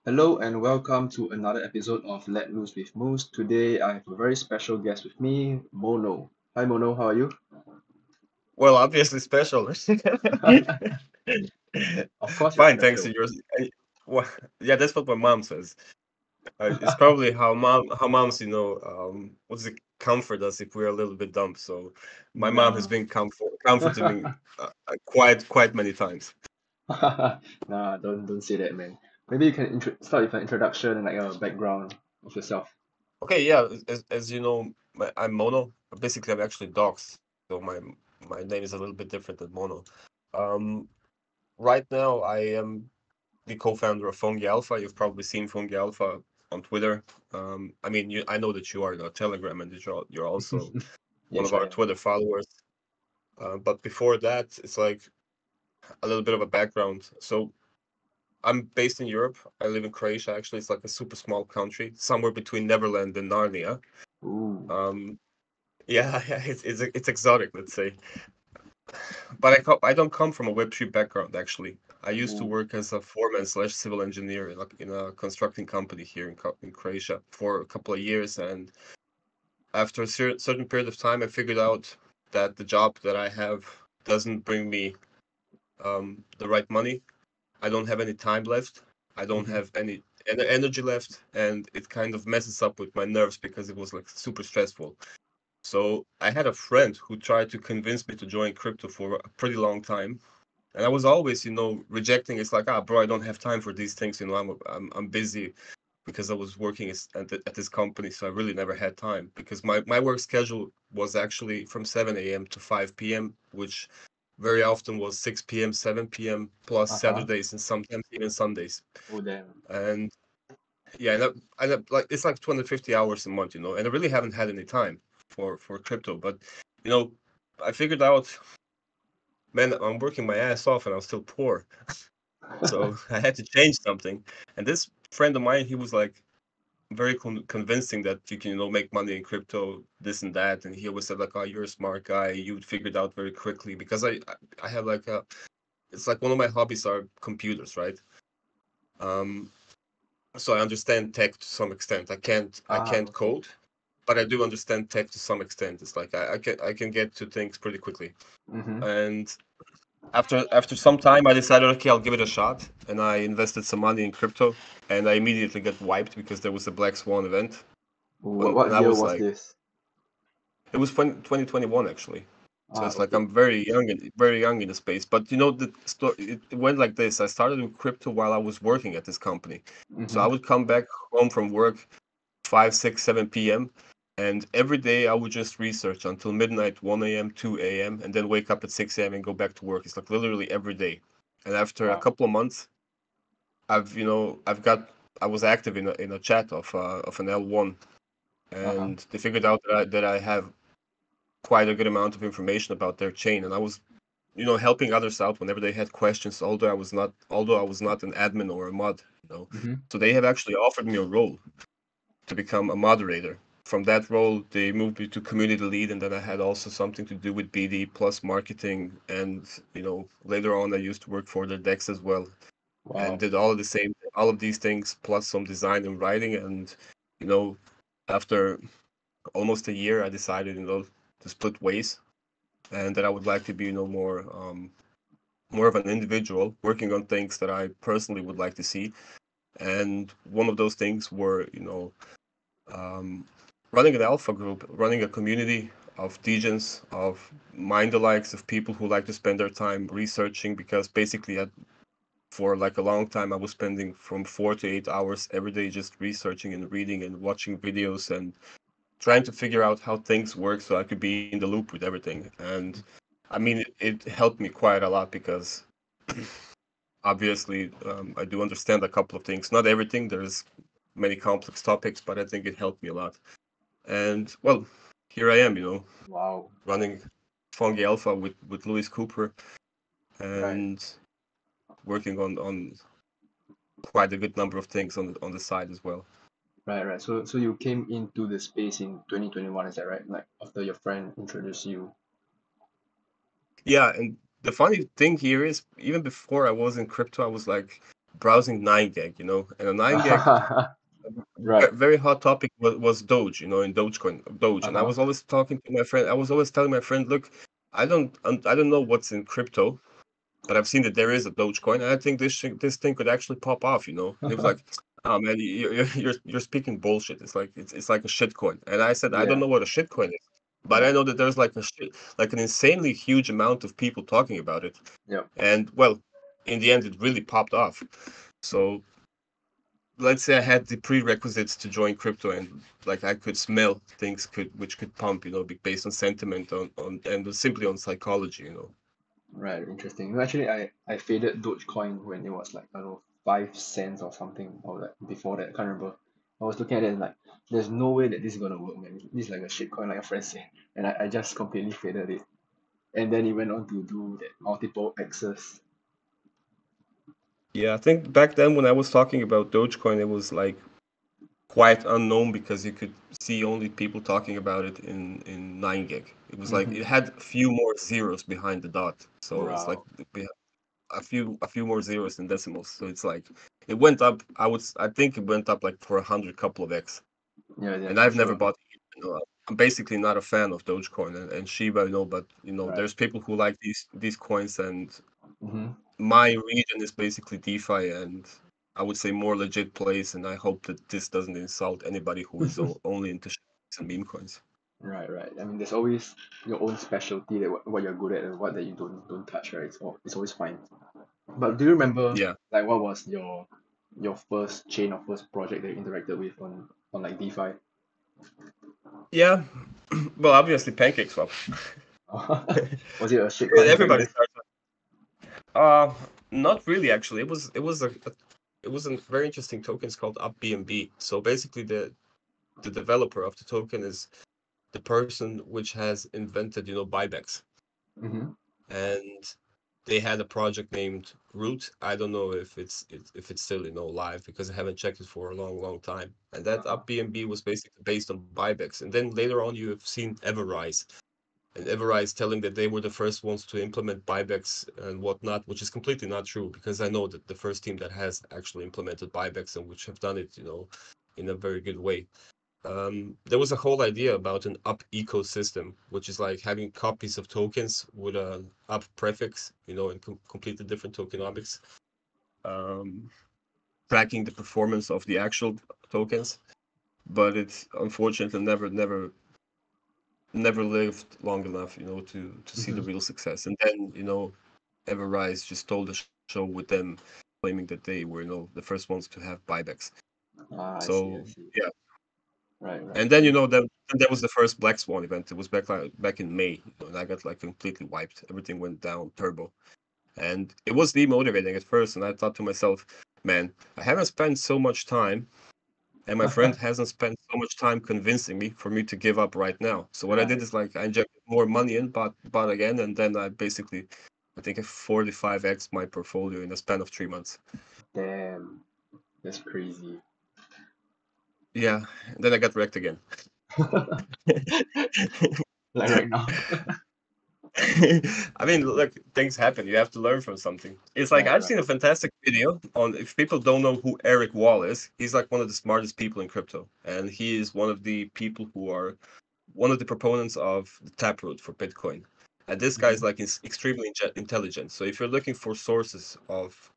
Hello and welcome to another episode of Let Loose with Moose. Today I have a very special guest with me, Mono. Hi Mono, how are you? Well, obviously special. Of course you're Fine, thanks to special. yours. Well, yeah, that's what my mom says. It's probably how moms, what's it, comfort us if we're a little bit dumb. So my mom has Nah. been comforting me quite many times. Nah, don't say that, man. Maybe you can start with an introduction and like a background of yourself. Okay, yeah, as you know, I'm Mono. Basically, I'm actually dogs, so my name is a little bit different than Mono. Um, right now, I am the co-founder of Fungi Alpha. You've probably seen Fungi Alpha on Twitter. I mean, I know that you are on Telegram and that you're also one Yes, of I our am. Twitter followers. But before that, it's like a little bit of a background. So I'm based in Europe. I live in Croatia. Actually, it's like a super small country, somewhere between Neverland and Narnia. Ooh. Um, yeah, yeah, it's exotic, let's say. But I don't come from a Web3 background, actually. I used to Ooh. work as a foreman slash civil engineer in a constructing company here in Croatia for a couple of years. And after a certain period of time, I figured out that the job that I have doesn't bring me the right money. I don't have any time left. I don't Mhm. have any energy left. And it kind of messes up with my nerves because it was like super stressful. So I had a friend who tried to convince me to join crypto for a pretty long time. And I was always, rejecting. It's like, bro, I don't have time for these things. I'm busy because I was working at this company, so I really never had time because my work schedule was actually from 7 a.m. to 5 p.m., which very often was 6 p.m., 7 p.m. plus Uh-huh. Saturdays and sometimes even Sundays. Oh damn. And yeah, like it's like 250 hours a month, and I really haven't had any time for crypto. But you know, I figured out, man, I'm working my ass off and I'm still poor. So I had to change something. And this friend of mine, he was like very convincing that you can, make money in crypto, this and that. And he always said like, "Oh, you're a smart guy. You'd figure it out very quickly." Because I have like it's like one of my hobbies are computers, right? Um, so I understand tech to some extent. I can't Okay. code, but I do understand tech to some extent. It's like I can get to things pretty quickly. Mm-hmm. And after some time, I decided, okay, I'll give it a shot, and I invested some money in crypto, and I immediately got wiped because there was a Black Swan event, What and I year was was like, this? it was 2021 actually. So it's like Okay. I'm very young in the space. But it went like this. I started with crypto while I was working at this company. So Mm-hmm. I would come back home from work 5, 6, 7 p.m. And every day I would just research until midnight, 1 a.m., 2 a.m., and then wake up at 6 a.m. and go back to work. It's like literally every day. And after a Wow. couple of months, I was active in a chat of an L1, Uh-huh. and they figured out that I have quite a good amount of information about their chain, and I was, helping others out whenever they had questions, although I was not an admin or a mod, Mm-hmm. So they have actually offered me a role to become a moderator. From that role, they moved me to community lead, and then I had also something to do with BD plus marketing. And later on, I used to work for the Dex as well, and Wow. did all of these things plus some design and writing. And you know, after almost a year, I decided, to split ways, and that I would like to be, more of an individual working on things that I personally would like to see. And one of those things were, um, running an alpha group, running a community of degens, of mind-alikes, of people who like to spend their time researching, because basically for like a long time I was spending from 4 to 8 hours every day just researching and reading and watching videos and trying to figure out how things work so I could be in the loop with everything. And I mean, it helped me quite a lot because obviously I do understand a couple of things, not everything. There's many complex topics, but I think it helped me a lot. And well, here I am, Wow. running Fungi Alpha with Louis Cooper Right. and working on quite a good number of things on the side as well. Right. So you came into the space in 2021, is that right? Like after your friend introduced you. Yeah, and the funny thing here is, even before I was in crypto, I was like browsing 9gag, and a 9gag Right. very hot topic was Doge, in Doge, and I Uh-huh. was always talking to my friend. I was always telling my friend, look, I don't know what's in crypto, but I've seen that there is a Dogecoin, and I think this thing could actually pop off. And he was like, "Oh man, you're speaking bullshit. It's like a shitcoin." And I said, "I don't Yeah. know what a shitcoin is, but Yeah. I know that there's like an insanely huge amount of people talking about it, Yep. and well, in the end, it really popped off. So let's say I had the prerequisites to join crypto, and like I could smell things which could pump, based on sentiment on and simply on psychology. Right. Interesting. No, actually, I faded Dogecoin when it was like, I don't know, 5 cents or something, or like before that. I can't remember. I was looking at it and like, there's no way that this is gonna work, man. This is like a shit coin, like a friend said. And I just completely faded it. And then he went on to do that multiple X's. Yeah, I think back then when I was talking about Dogecoin, it was like quite unknown because you could see only people talking about it in 9gag. It was like Mm-hmm. it had a few more zeros behind the dot, so it's like Wow. we had a few more zeros than decimals. So it's like it went up. I think it went up like for 100 couple of x. Yeah, yeah, And for I've never sure. bought it. I'm basically not a fan of Dogecoin and Shiba, but Right. there's people who like these coins, and Mm-hmm. my region is basically DeFi, and I would say more legit place, and I hope that this doesn't insult anybody who is only into shitcoins and meme coins. Right, right. I mean, there's always your own specialty that what you're good at and what that you don't touch, right? It's always fine. But do you remember Yeah, like what was your first chain or first project that you interacted with on like DeFi? yeah. Well, obviously pancake swap. Was it a shitcoin back Everybody then? starts. Uh, Not really actually. It was a very interesting token. It's called UpBnB. So basically, the developer of the token is the person which has invented, buybacks. Mm-hmm. And they had a project named Root. I don't know if it's still, live because I haven't checked it for a long, long time. And that Uh-huh. UpBnB was basically based on buybacks. And then later on, you have seen Everrise, and Everrise telling that they were the first ones to implement buybacks and whatnot, which is completely not true because I know that the first team that has actually implemented buybacks and which have done it, in a very good way. There was a whole idea about an up ecosystem, which is like having copies of tokens with an up prefix, and completely different tokenomics, um, tracking the performance of the actual tokens. But it's unfortunately never lived long enough, to see the Mm-hmm. real success. And then, Everrise just stole the show with them claiming that they were, the first ones to have buybacks. Ah, I see, I So see. yeah. Right, right. And then Okay. that was the first Black Swan event. It was back in May, and I got like completely wiped. Everything went down turbo, and it was demotivating at first. And I thought to myself, man, I haven't spent so much time, and my friend hasn't spent so much time convincing me for me to give up right now. So what I did Right. is like I injected more money in, bought again, and then I think I 45x my portfolio in a span of 3 months. Damn, that's crazy. Yeah, and then I got wrecked again. Like right now. I mean, look, things happen. You have to learn from something. It's like Right, I've right. seen a fantastic video on, if people don't know who Eric Wall is, he's like one of the smartest people in crypto. And he is one of the people who are one of the proponents of the Taproot for Bitcoin. And this guy Mm-hmm. is like extremely intelligent. So if you're looking for sources of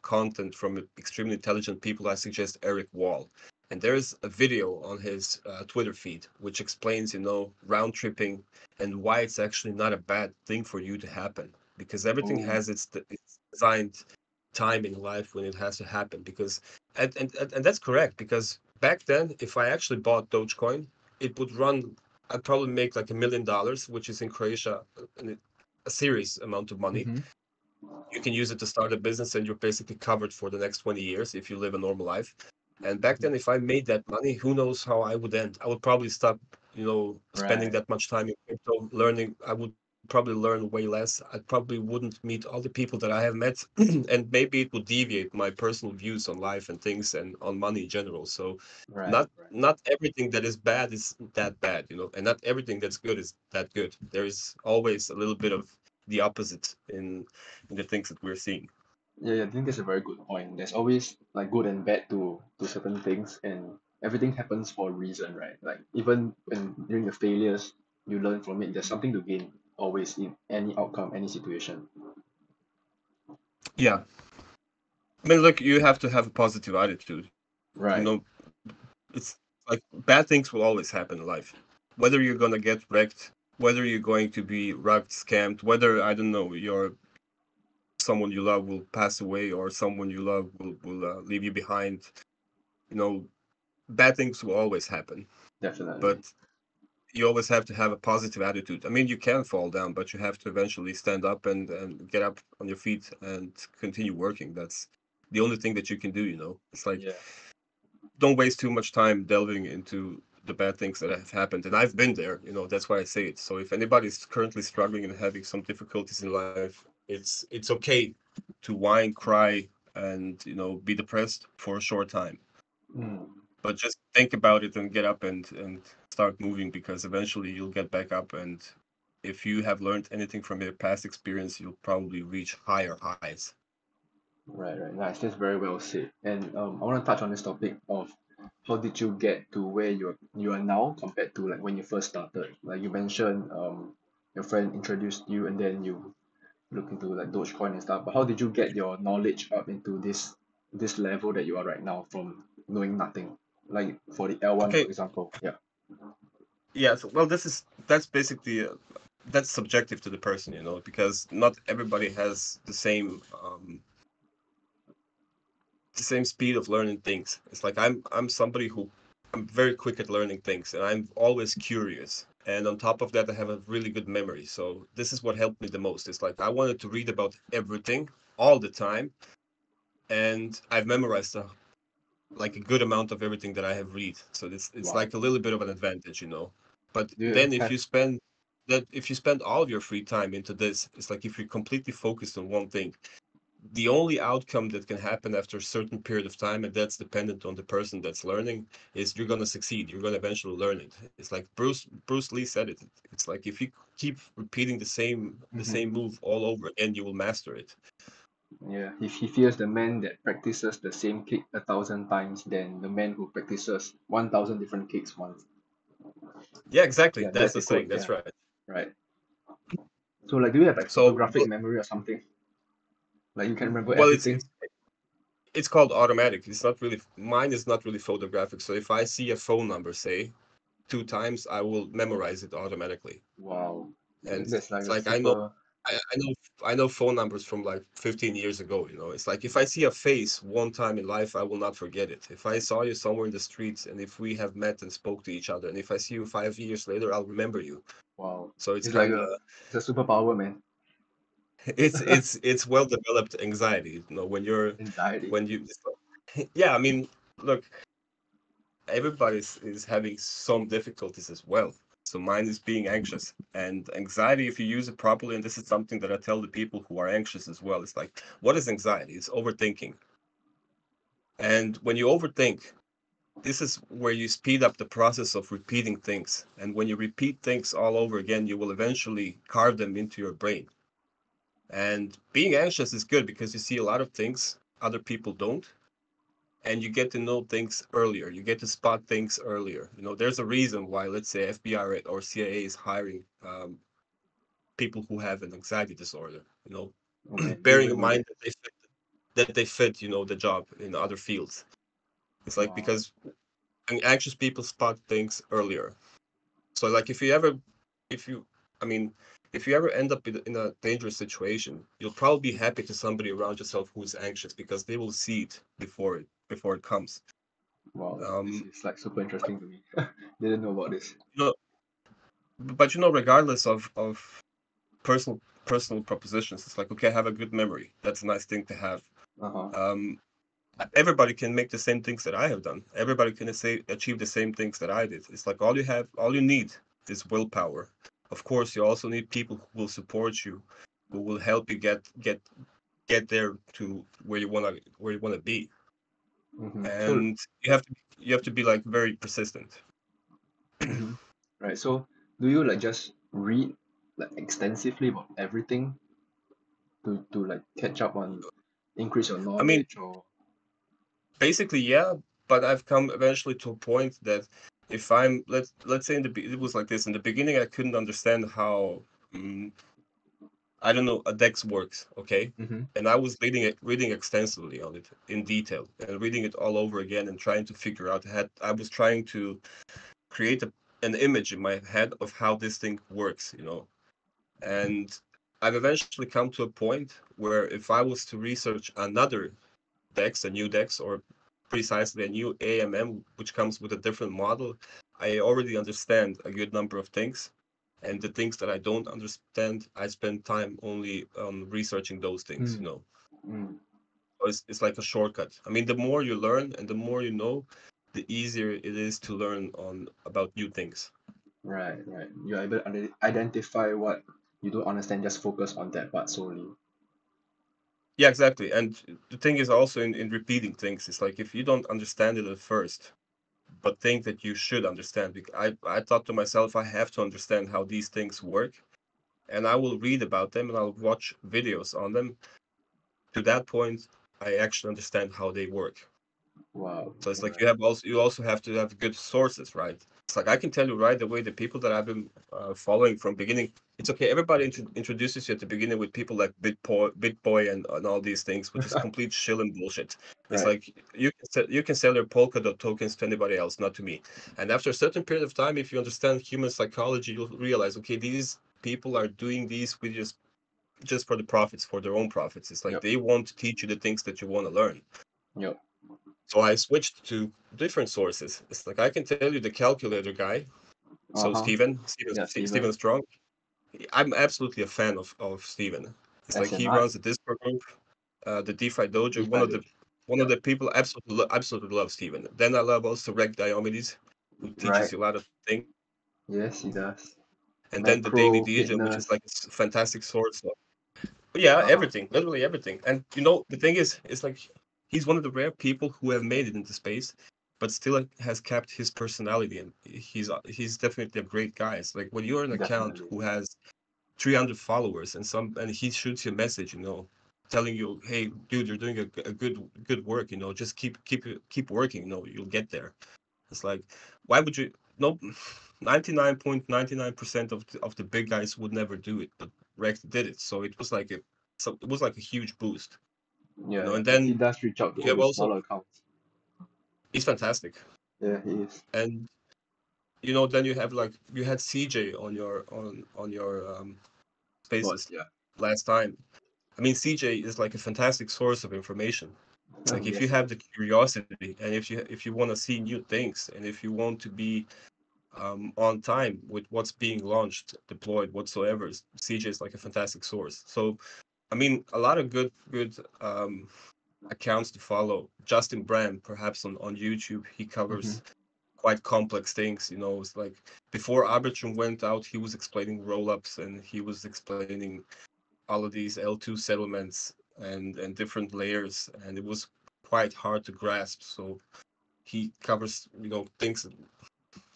content from extremely intelligent people, I suggest Eric Wall. And there's a video on his Twitter feed which explains, round tripping and why it's actually not a bad thing for you to happen because everything Oh. has its designed time in life when it has to happen because and that's correct because back then if I actually bought Dogecoin it would run. I'd probably make like $1 million, which is in Croatia a serious amount of money. Mm-hmm. You can use it to start a business and you're basically covered for the next 20 years if you live a normal life. And back then, if I made that money, who knows how I would end? I would probably stop, spending Right, that much time in crypto learning. I would probably learn way less. I probably wouldn't meet all the people that I have met. And maybe it would deviate my personal views on life and things and on money in general. So right, not everything that is bad is that bad, and not everything that's good is that good. There is always a little bit of the opposite in the things that we're seeing. Yeah, yeah, I think that's a very good point. There's always like good and bad to certain things, and everything happens for a reason, right? Like even when during the failures, you learn from it. There's something to gain always in any outcome, any situation. Yeah, I mean, look, you have to have a positive attitude. You Right. know, it's like bad things will always happen in life. Whether you're gonna get wrecked, whether you're going to be robbed, scammed, whether I don't know, your someone you love will pass away or someone you love will leave you behind. You know, bad things will always happen, Definitely. but you always have to have a positive attitude. I mean, you can fall down, but you have to eventually stand up and get up on your feet and continue working. That's the only thing that you can do. It's like Yeah. don't waste too much time delving into the bad things that have happened. And I've been there. That's why I say it. So if anybody's currently struggling and having some difficulties in life, it's okay to whine, cry, and be depressed for a short time. Mm. But just think about it and get up and start moving, because eventually you'll get back up. And if you have learned anything from your past experience, you'll probably reach higher highs. Right, right. Nice. That's very well said. And I want to touch on this topic of how did you get to where you are now compared to like when you first started. Like you mentioned, your friend introduced you and then you look into like Dogecoin and stuff. But how did you get your knowledge up into this level that you are right now from knowing nothing? Like for the L1, for Okay, example. Yeah. yeah. So, well, that's basically that's subjective to the person, because not everybody has the same speed of learning things. It's like I'm somebody who I'm very quick at learning things, and I'm always curious. And on top of that, I have a really good memory. So this is what helped me the most. It's like I wanted to read about everything all the time, and I've memorized like a good amount of everything that I have read. So it's Wow. like a little bit of an advantage. But Do you then if have you spend all of your free time into this, it's like if you're completely focused on one thing, the only outcome that can happen after a certain period of time, and that's dependent on the person that's learning, is you're going to succeed. You're going to eventually learn it. It's like Bruce Lee said it. It's like if you keep repeating the same mhm. move all over again, you will master it. Yeah, he fears the man that practices the same kick 1,000 times than the man who practices 1,000 different kicks once. Yeah, exactly. Yeah, That's that's the the saying. quote. That's Yeah, right. right. So like, do you have like So photographic memory or something? Like you can remember well, it's everything? it's it's called automatic. It's not really mine. Is not really photographic. So if I see a phone number, say 2 times, I will memorize it automatically. Wow, And that's like it's a like I know super. I know phone numbers from like 15 years ago. It's like if I see a face one time in life, I will not forget it. If I saw you somewhere in the streets, and if we have met and spoke to each other, and if I see you 5 years later, I'll remember you. Wow, So it's it's like kind of it's a superpower, man. it's well developed anxiety. Anxiety. When you yeah, I mean, look, everybody is having some difficulties as well. So mine is being anxious and anxiety. If you use it properly, and this is something that I tell the people who are anxious as well, it's like, what is anxiety? It's overthinking. And when you overthink, this is where you speed up the process of repeating things. And when you repeat things all over again, you will eventually carve them into your brain. And being anxious is good because you see a lot of things other people don't, and you get to know things earlier. You get to spot things earlier. There's a reason why, let's say, FBI or CIA is hiring people who have an anxiety disorder. Oh man, didn't Bearing know in about mind that. that they fit the job in other fields. It's like Wow. because anxious people spot things earlier. So like if you, I mean, if you ever end up in a dangerous situation, you'll probably be happy to somebody around yourself who is anxious because they will see it before it comes. Wow, this Um, is like super interesting to me. Didn't know about this. you know, but regardless of personal propositions, it's like, okay, I have a good memory. That's a nice thing to have. Uh-huh. Um, Everybody can make the same things that I have done. Everybody can achieve the same things that I did. It's like all you need is willpower. Of course, you also need people who will support you, who will help you get there to where you wanna be. So, And you have to be like very persistent. mm-hmm. Right. So, do you like just read like extensively about everything to like catch up on? increase your I mean, knowledge or? basically, yeah, but I've come eventually to a point that if I'm let's say it was like this in the beginning, I couldn't understand how mm, I don't know a DEX works, okay, Mm-hmm. and I was reading extensively on it in detail and reading it all over again and trying to figure out. I was trying to create an image in my head of how this thing works, and I've eventually come to a point where if I was to research another DEX, a new DEX, or precisely a new AMM, which comes with a different model, I already understand a good number of things. And the things that I don't understand, I spend time only researching those things, Mm. Mm. So it's like a shortcut. I mean, the more you learn and the more you know, the easier it is to learn on about new things. Right, right. You're able to identify what you don't understand, just focus on that part solely. Yeah, exactly. And the thing is also in repeating things, it's like if you don't understand it at first, but think that you should understand. I thought to myself, I have to understand how these things work, and I will read about them and I'll watch videos on them. To that point, I actually understand how they work. Wow. So it's like Right. you also have to have good sources, right? It's like I can tell you right away the people that I've been following from beginning. It's okay. Everybody introduces you at the beginning with people like BitBoy and all these things, which is complete shill and bullshit. It's Right. like you can sell your Polkadot tokens to anybody else, not to me. And after a certain period of time, if you understand human psychology, you'll realize, okay, these people are doing these videos just for the profits, for their own profits. It's like Yep. they want to teach you the things that you want to learn. Yep. So I switched to different sources. It's like I can tell you the calculator guy. So Uh-huh. Yeah, Steven Steven. Strong. I'm absolutely a fan of Steven. It's like he SNI. runs a Discord group, the DeFi Dojo. DeFi Dojo. One of Yep. the people absolutely love Steven. Then I love also Reg Diomedes, who teaches Right. you a lot of things. Yes, he does. And then the Daily Macro, Diligence, which is fitness. like a fantastic source. But yeah, Uh-huh. everything, literally everything. And the thing is, it's like he's one of the rare people who have made it into space, but still has kept his personality. And he's definitely a great guy. It's like when you're an account Definitely. who has 300 followers and he shoots you a message, telling you, "Hey, dude, you're doing a good work. Just keep working. You'll get there." It's like, why would you? No, 99.99% of the big guys would never do it, but Rex did it. So it was like a huge boost, Yeah, And and he then does reach out you have to also smaller accounts. he's fantastic, Yeah, he is. and then you had CJ on your But spaces yeah. last time. I mean, CJ is like a fantastic source of information. It's like if you Yes, he have the is. curiosity and if you want to see new things and if you want to be on time with what's being launched, deployed, whatsoever. CJ is like a fantastic source. So, I mean, a lot of good accounts to follow. Justin Brand, perhaps on YouTube, he Mm-hmm. covers quite complex things. It's like before Arbitrum went out, he was explaining rollups and he was explaining all of these L2 settlements and different layers, and it was quite hard to grasp. So he covers things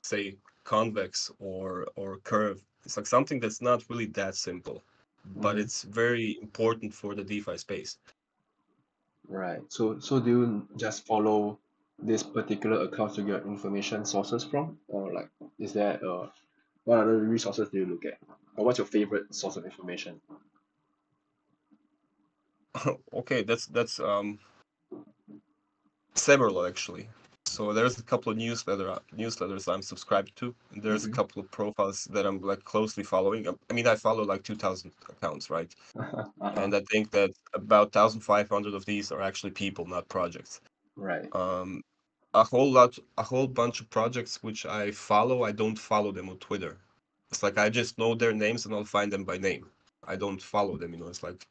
say convex or curve. It's like something that's not really that simple, but Mm-hmm. it's very important for the DeFi space. Right. So do you just follow this particular account to get information sources from, or like is there what other resources do you look at, or what's your favorite source of information? Okay, that's several actually. So there's a couple of newsletters I'm subscribed to, and there's a Mm-hmm. couple of profiles that I'm like closely following. I mean, I follow like 2,000 accounts, right? Uh-huh. And I think that about 1,500 of these are actually people, not projects. Right. Um, a whole bunch of projects which I follow, I don't follow them on Twitter. It's like I just know their names and I'll find them by name. I don't follow them, It's like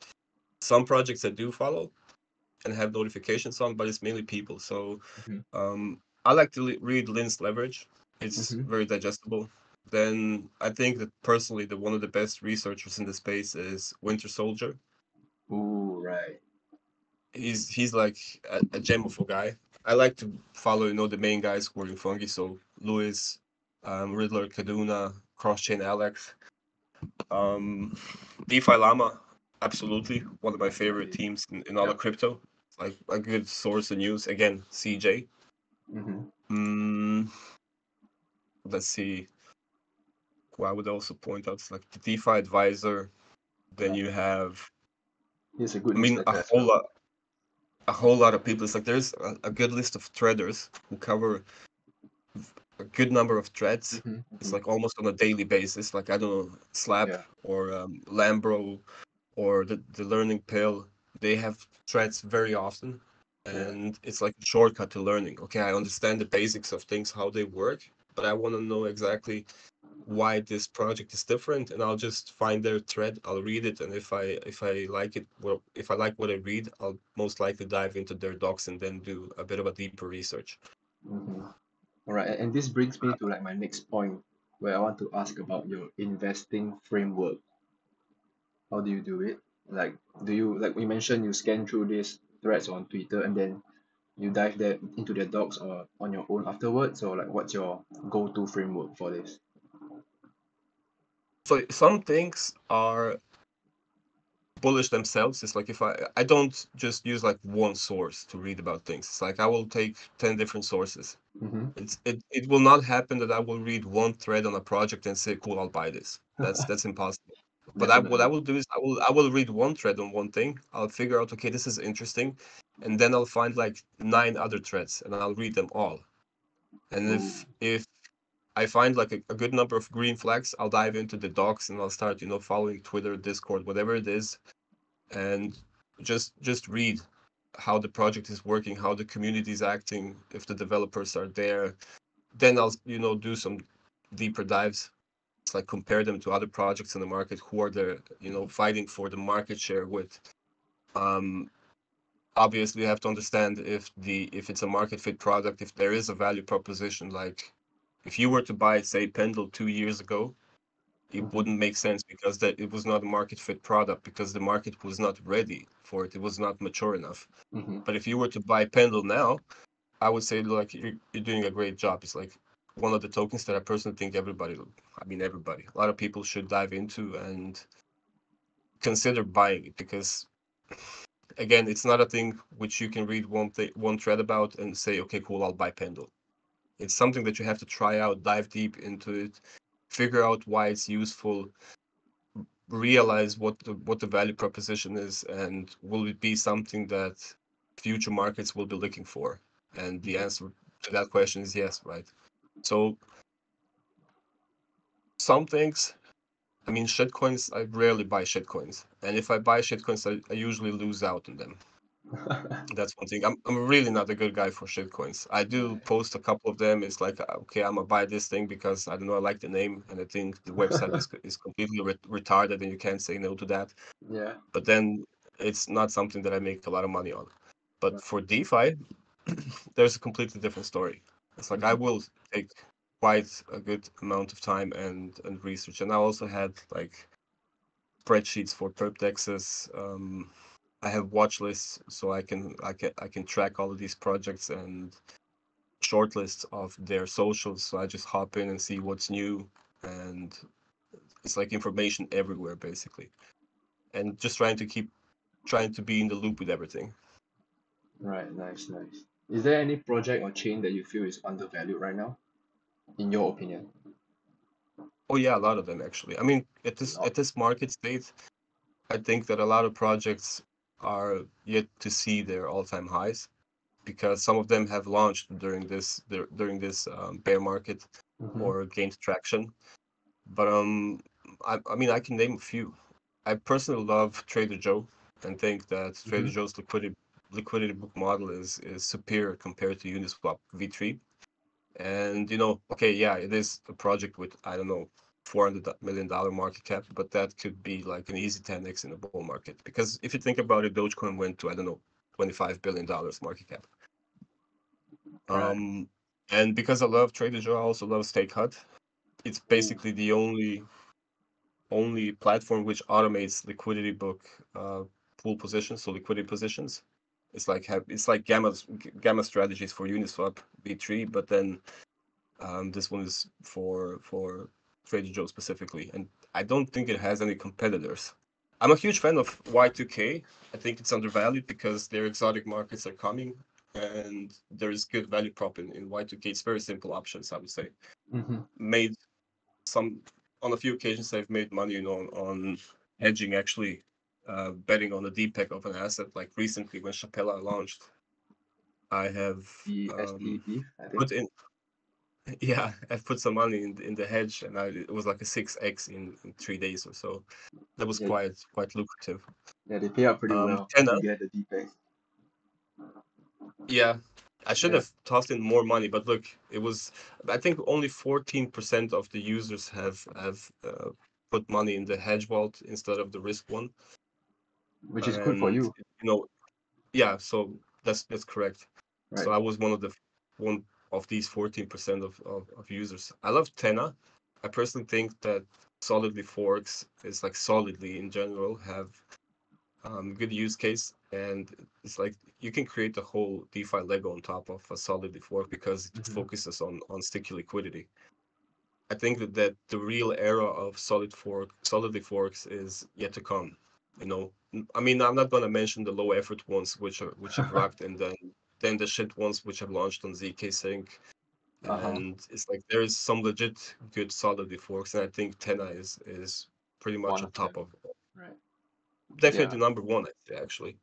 some projects I do follow and have notifications on, but it's mainly people. So Mm-hmm. I like to read Lynn's Leverage. It's Mm-hmm. very digestible. Then I think that personally, the one of the best researchers in the space is Winter Soldier. Ooh, right. He's like a gem of a guy. I like to follow, the main guys who are in Fungi. So Lewis, Riddler, Kaduna, Crosschain Alex, um, DeFi Llama. Absolutely, one of my favorite Right. teams in all of Yep. crypto. Like a good source of news. Again, CJ. Mm-hmm. Mm, let's see. Who I would also point out is like the DeFi advisor. Then Yeah. you have, Here's a good I mean, newsletter as well. a whole lot of people. It's like there's a good list of threaders who cover a good number of threads. Mm-hmm. It's Mm-hmm. like almost on a daily basis. Like I don't know, Slap Yeah. or Lambro or the Learning Pill. They have threads very often, Yeah. and it's like a shortcut to learning. Okay, I understand the basics of things, how they work, but I want to know exactly why this project is different, and I'll just find their thread. I'll read it, and if I like it, well, if I like what I read, I'll most likely dive into their docs and then do a bit of a deeper research. Mm-hmm. All right. And this brings me to like my next point where I want to ask about your investing framework. How do you do it? Like, do you, like we mentioned, you scan through these threads on Twitter and then you dive there into their docs or on your own afterwards, or like what's your go-to framework for this? So some things are bullish themselves. It's like if I don't just use like one source to read about things. It's like I will take 10 different sources. Mm-hmm. It will not happen that I will read one thread on a project and say, cool, I'll buy this. That's impossible. But what I Definitely. will do is I will read one thread on one thing. I'll figure out, okay, this is interesting, and then I'll find like nine other threads and I'll read them all. And Oh. if I find like a good number of green flags, I'll dive into the docs and I'll start, following Twitter, Discord, whatever it is, and just read how the project is working, how the community is acting, if the developers are there. Then I'll do some deeper dives. It's like compare them to other projects in the market who are the fighting for the market share with. Um, Obviously, you have to understand if it's a market fit product, if there is a value proposition. Like if you were to buy, say, Pendle 2 years ago, it Mm-hmm. wouldn't make sense because that it was not a market fit product because the market was not ready for it. It was not mature enough. Mm-hmm. But if you were to buy Pendle now, I would say like you're doing a great job. It's like one of the tokens that I personally think everybody, a lot of people should dive into and consider buying it because again, it's not a thing which you can read one thread about and say, okay, cool, I'll buy Pendle. It's something that you have to try out, dive deep into it, figure out why it's useful, realize what the value proposition is, and will it be something that future markets will be looking for? And the Mm-hmm. answer to that question is yes, right? So some things, I mean, shitcoins, I rarely buy shitcoins. And if I buy shitcoins, I usually lose out on them. That's one thing. I'm really not a good guy for shitcoins. I do Right. post a couple of them. It's like, okay, I'm gonna buy this thing because I don't know, I like the name, and I think the website is completely retarded, and you can't say no to that. Yeah. But then it's not something that I make a lot of money on. But Right. for DeFi, there's a completely different story. It's like I Mm-hmm. will take quite a good amount of time and research, and I also had like spreadsheets for perp dexes. I have watch lists so I can track all of these projects and short lists of their socials. So I just hop in and see what's new, and it's like information everywhere basically, and just trying to be in the loop with everything. Right. Nice. Nice. Is there any project or chain that you feel is undervalued right now, in your opinion? Oh yeah, a lot of them actually. I mean, at A this lot. at this market state, I think that a lot of projects are yet to see their all-time highs because some of them have launched during this bear market Mm-hmm. or gained traction. But I mean, I can name a few. I personally love Trader Joe and think that Trader Mm-hmm. Joe's liquidity book model is superior compared to Uniswap V3. And okay, yeah, it is a project with I don't know $400 million market cap, but that could be like an easy 10x in a bull market. Because if you think about it, Dogecoin went to I don't know $25 billion market cap. Right. Um, and because I love Trader Joe, I also love Stake Hut. It's Ooh. basically the only platform which automates liquidity book uh, pool positions, so liquidity positions. It's like gamma strategies for Uniswap V3, but then this one is for Trader Joe specifically, and I don't think it has any competitors. I'm a huge fan of Y2K. I think it's undervalued because their exotic markets are coming and there is good value prop in Y2K. It's very simple options, I would say. Mm-hmm. Made some on a few occasions I've made money, on hedging actually, betting on the DPEC of an asset. Like recently when Chapella launched, I have The STP, I think. put in yeah, I've put some money in the hedge and it was like a 6x in 3 days or so. That was Yeah, quite lucrative. yeah, they pay out pretty well if Tenor, you get the DPEG. yeah, I should Yeah. have tossed in more money, but look, it was I think only 14% of the users have put money in the hedge vault instead of the risk one. Which is good for And you, yeah, so that's correct. So right? I was one of these 14% of users. I love Tena. I personally think that solidly forks is like solidly in general have good use case, and it's like you can create a whole DeFi Lego on top of a solidly fork because it Mm-hmm. focuses on sticky liquidity. I think that the real era of solidly forks is yet to come. I mean, I'm not gonna mention the low effort ones which have rocked, and then the shit ones which have launched on ZK Sync, Uh-huh. and it's like there is some legit good solidly forks, and I think Tena is pretty much One on of them, top of right? Yeah. definitely number one, I'd say, actually.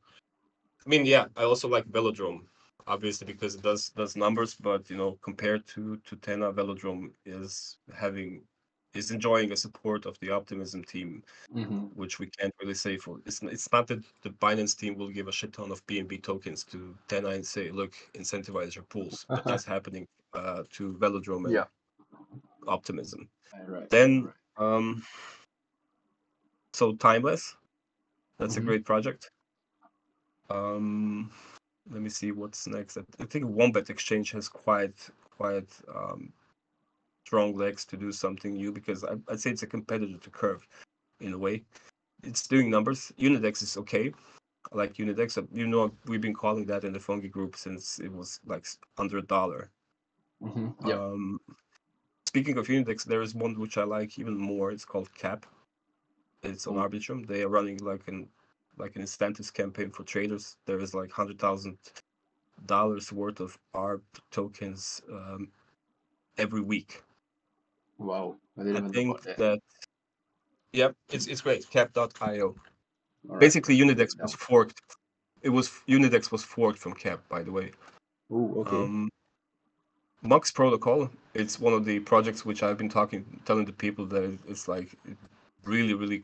I mean, yeah, I also like Velodrome, obviously because it does numbers, but compared to Tena, Velodrome is enjoying a support of the Optimism team, Mm-hmm. which we can't really say for. It's not that the Binance team will give a shit ton of BNB tokens to Tena and say, look, incentivize your pools, but that's happening to Velodrome Yeah. and Optimism. Right. Then, Right. so Timeless, that's a Mm-hmm. great project. Um, Let me see what's next. I think Wombat Exchange has quite strong legs to do something new because I'd say it's a competitor to Curve in a way. It's doing numbers. Unidex is okay. I like Unidex. We've been calling that in the Fungi group since it was like under $1. Mm-hmm. Yep. Um, Speaking of Unidex, there is one which I like even more. It's called Cap. It's on Oh, Arbitrum. They are running like an incentives campaign for traders. There is like $100,000 worth of ARB tokens every week. wow. I didn't I even know think about that. that yep, it's great. Cap.io. All right. Basically, Note Unidex that was down. forked. Unidex was forked from Cap, by the way. Oh, okay. Um, Mux Protocol. It's one of the projects which I've been telling the people that it's like really really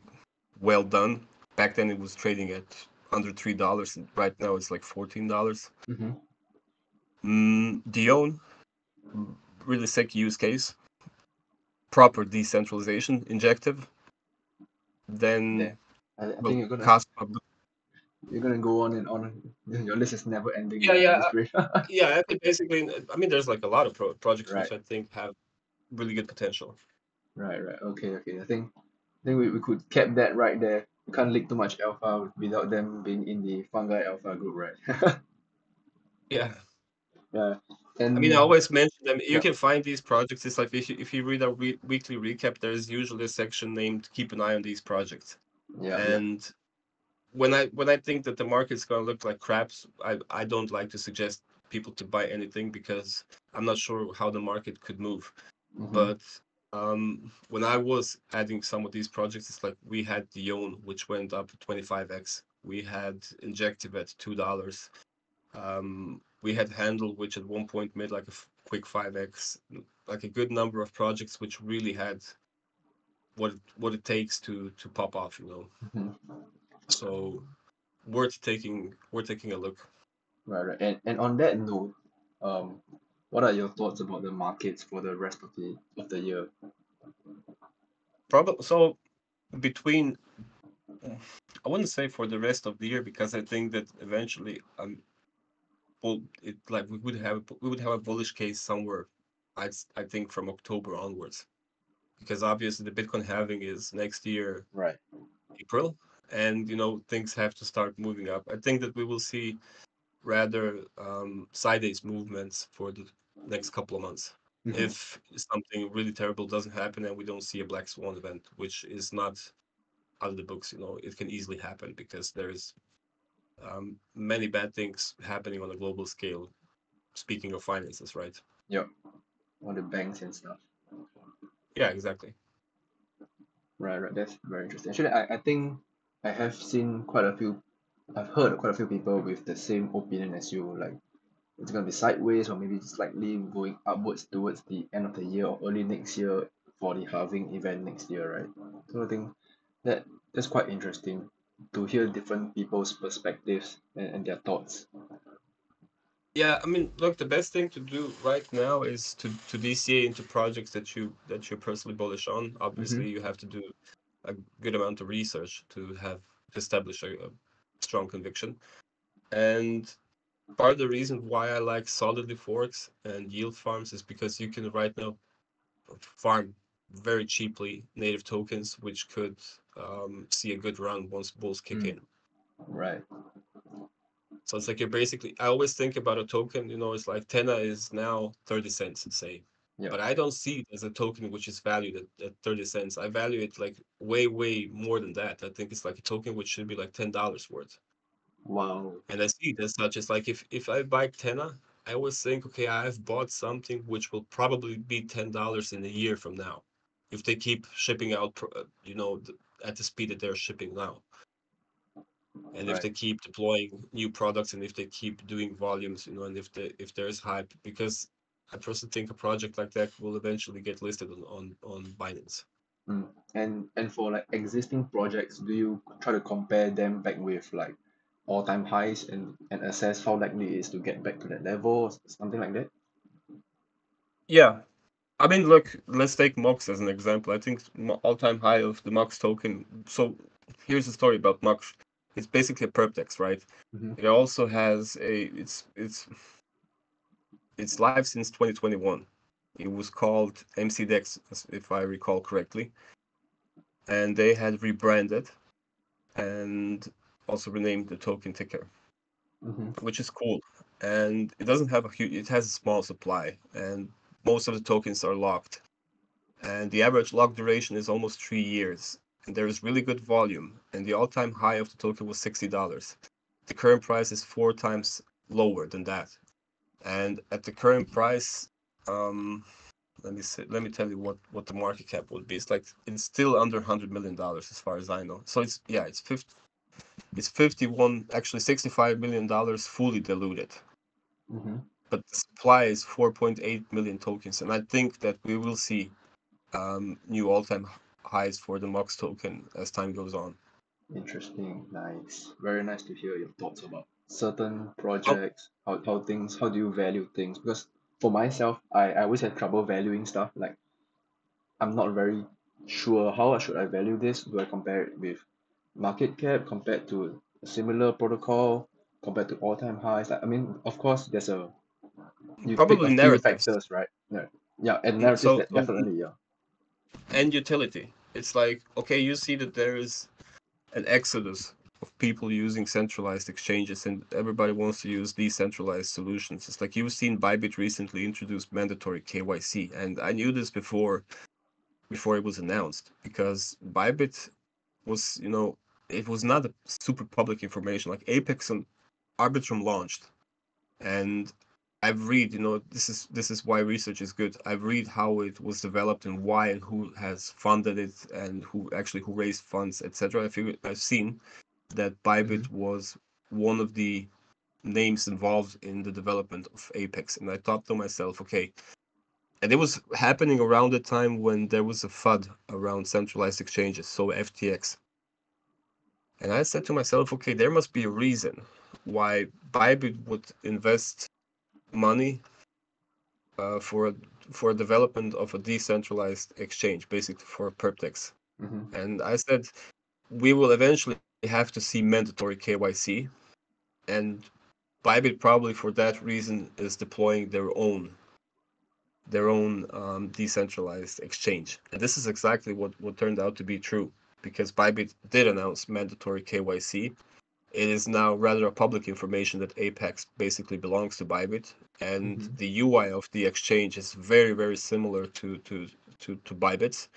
well done. Back then it was trading at under $3, and right now it's like $14. Mm-hmm. Dion, really sick use case. Proper decentralization injective. Damn. Then, I well, think cost. you're gonna go on and on. Your list is never ending Yeah, at yeah, this rate. yeah. I think basically, I mean, there's like a lot of projects Right. which I think have really good potential. Right. Right. Okay. Okay. I think we could cap that right there. We can't leak too much alpha without them being in the Fungi Alpha group, right? Yeah, Yeah. I mean, I And always mention them. You yeah. can find these projects. It's like if you read our weekly recap, there's usually a section named "Keep an eye on these projects." Yeah. Yeah. And when I think that the market's gonna look like craps, I don't like to suggest people to buy anything because I'm not sure how the market could move. Mm-hmm. But when I was adding some of these projects, it's like we had Dion, which went up to 25x. We had Injective at $2. We had Handle, which at one point made like a quick 5x. Like a good number of projects which really had what it takes to pop off. Mm-hmm. So worth taking a look. Right. Right. And on that note, um, what are your thoughts about the markets for the rest of the year? Probably so between I wouldn't say for the rest of the year because I think that eventually it like we would have a bullish case somewhere. I think from October onwards because obviously the Bitcoin halving is next year Right. April, and things have to start moving up. I think that we will see rather sideways movements for the next couple of months. Mm-hmm. If something really terrible doesn't happen and we don't see a black swan event, which is not out of the books. It can easily happen because there's many bad things happening on a global scale. Speaking of finances, right? Yep. All the banks and stuff. Yeah, exactly. Right, right. That's very interesting. Actually, I think I have seen quite a few, I've heard quite a few people with the same opinion as you, like it's gonna be sideways or maybe slightly going upwards towards the end of the year or early next year for the halving event next year, right? So I think that that's quite interesting to hear different people's perspectives and their thoughts. Yeah, I mean, look, the best thing to do right now is to DCA into projects that you're personally bullish on. Mm-hmm. Obviously, you have to do a good amount of research to establish a strong conviction. And part of the reason why I like solidly forks and yield farms is because you can right now farm very cheaply native tokens, which could see a good run once bulls kick Mm, in. right. So it's like you're basically, I always think about a token, it's like Tena is now 30 cents, say. Yeah. But I don't see it as a token which is valued at 30 cents. I value it like way, way more than that. I think it's like a token which should be like $10 worth. Wow. And I see it as such. It's like if I buy Tena, I always think, okay, I've bought something which will probably be $10 in a year from now. If they keep shipping out, at the speed that they're shipping now. And if Right. they keep deploying new products and if they keep doing volumes, and if there's hype, because I personally think a project like that will eventually get listed on Binance. Mm. And for like existing projects, do you try to compare them back with like all-time highs and assess how likely it is to get back to that level or something like that? Yeah, I mean, look, let's take MOX as an example. I think all-time high of the MOX token. So here's the story about MOX. It's basically a perp text, right? Mm-hmm. It also has it's live since 2021. It was called MCDEX, if I recall correctly, and they had rebranded and also renamed the token ticker, Mm-hmm. which is cool. And it doesn't have a huge, it has a small supply, and most of the tokens are locked. And the average lock duration is almost 3 years. And there is really good volume. And the all-time high of the token was $60. The current price is 4 times lower than that. And at the current price, um, let me tell you what the market cap would be. It's still under $100 million as far as I know. So it's 51, actually $65 million fully diluted. Mm-hmm. But the supply is 4.8 million tokens, and I think that we will see new all-time highs for the MOX token as time goes on. Interesting. Nice. Very nice to hear your thoughts about certain Oh, projects, how do you value things? Because for myself, I always had trouble valuing stuff. Like I'm not very sure how should I value this. Do I compare it with market cap compared to a similar protocol compared to all-time highs? Like, I mean, of course, you pick a probably few narratives. factors, right? Yeah, yeah, and narratives So, that definitely, yeah. and utility. It's like, okay, you see that there is an exodus of people using centralized exchanges and everybody wants to use decentralized solutions. It's like you've seen Bybit recently introduced mandatory KYC, and I knew this before it was announced because Bybit was, it was not a super public information. Like Apex and Arbitrum launched, and I've read, this is why research is good. I've read how it was developed and why and who has funded it and who raised funds, etc. I've seen that Mm-hmm. Bybit was one of the names involved in the development of Apex, and I thought to myself, okay, and it was happening around the time when there was a FUD around centralized exchanges, so FTX. And I said to myself, okay, there must be a reason why Bybit would invest money for for development of a decentralized exchange, basically for Perptex. Mm-hmm. And I said we will eventually have to see mandatory KYC, and Bybit probably for that reason is deploying their own decentralized exchange. And this is exactly what turned out to be true because Bybit did announce mandatory KYC. It is now rather a public information that Apex basically belongs to Bybit, and Mm-hmm. the UI of the exchange is very, very similar to Bybit's.